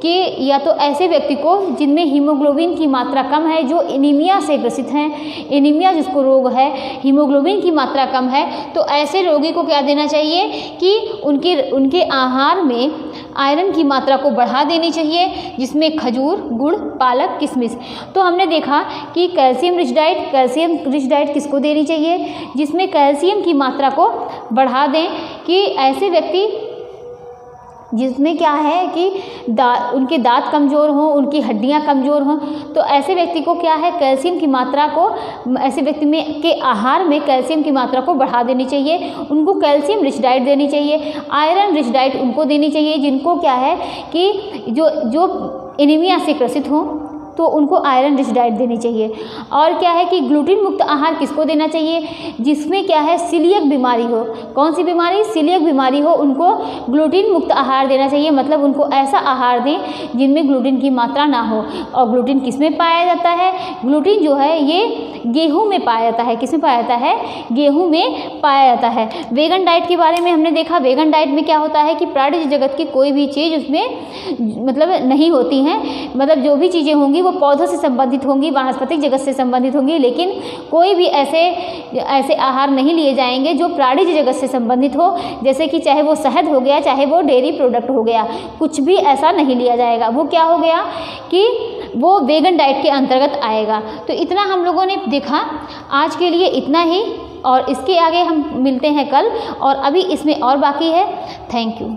Speaker 1: कि या तो ऐसे व्यक्ति को जिनमें हीमोग्लोबिन की मात्रा कम है, जो एनीमिया से ग्रसित हैं, एनीमिया जिसको रोग है, हीमोग्लोबिन की मात्रा कम है, तो ऐसे रोगी को क्या देना चाहिए कि उनके आहार में आयरन की मात्रा को बढ़ा देनी चाहिए, जिसमें खजूर, गुड़, पालक, किशमिश। तो हमने देखा कि कैल्शियम रिच डाइट किसको देनी चाहिए, जिसमें कैल्शियम की मात्रा को बढ़ा दें कि ऐसे व्यक्ति जिसमें क्या है कि उनके दांत कमज़ोर हों, उनकी हड्डियां कमज़ोर हों, तो ऐसे व्यक्ति को क्या है, कैल्शियम की मात्रा को ऐसे व्यक्ति में के आहार में कैल्शियम की मात्रा को बढ़ा देनी चाहिए। उनको कैल्शियम रिच डाइट देनी चाहिए, आयरन रिच डाइट उनको देनी चाहिए, जिनको क्या है कि जो एनीमिया से ग्रसित हों तो उनको आयरन रिच डाइट देनी चाहिए। और क्या है कि ग्लूटीन मुक्त आहार किसको देना चाहिए, जिसमें क्या है सीलियक बीमारी हो। कौन सी बीमारी, सीलियक बीमारी हो, उनको ग्लूटीन मुक्त आहार देना चाहिए। मतलब उनको ऐसा आहार दें जिनमें ग्लूटीन की मात्रा ना हो। और ग्लूटीन किस में पाया जाता है, ग्लूटीन जो है ये गेहूँ में पाया जाता है। किस में पाया जाता है, गेहूँ में पाया जाता है। वेगन डाइट के बारे में हमने देखा, वेगन डाइट में क्या होता है कि प्राणी जगत की कोई भी चीज़ उसमें मतलब नहीं होती हैं, मतलब जो भी चीज़ें होंगी वो पौधों से संबंधित होंगी, वानस्पतिक जगत से संबंधित होंगी, लेकिन कोई भी ऐसे आहार नहीं लिए जाएंगे जो प्राणी जगत से संबंधित हो। जैसे कि चाहे वो शहद हो गया, चाहे वो डेयरी प्रोडक्ट हो गया, कुछ भी ऐसा नहीं लिया जाएगा। वो क्या हो गया कि वो वेगन डाइट के अंतर्गत आएगा। तो इतना हम लोगों ने देखा, आज के लिए इतना ही, और इसके आगे हम मिलते हैं कल, और अभी इसमें और बाकी है। Thank you.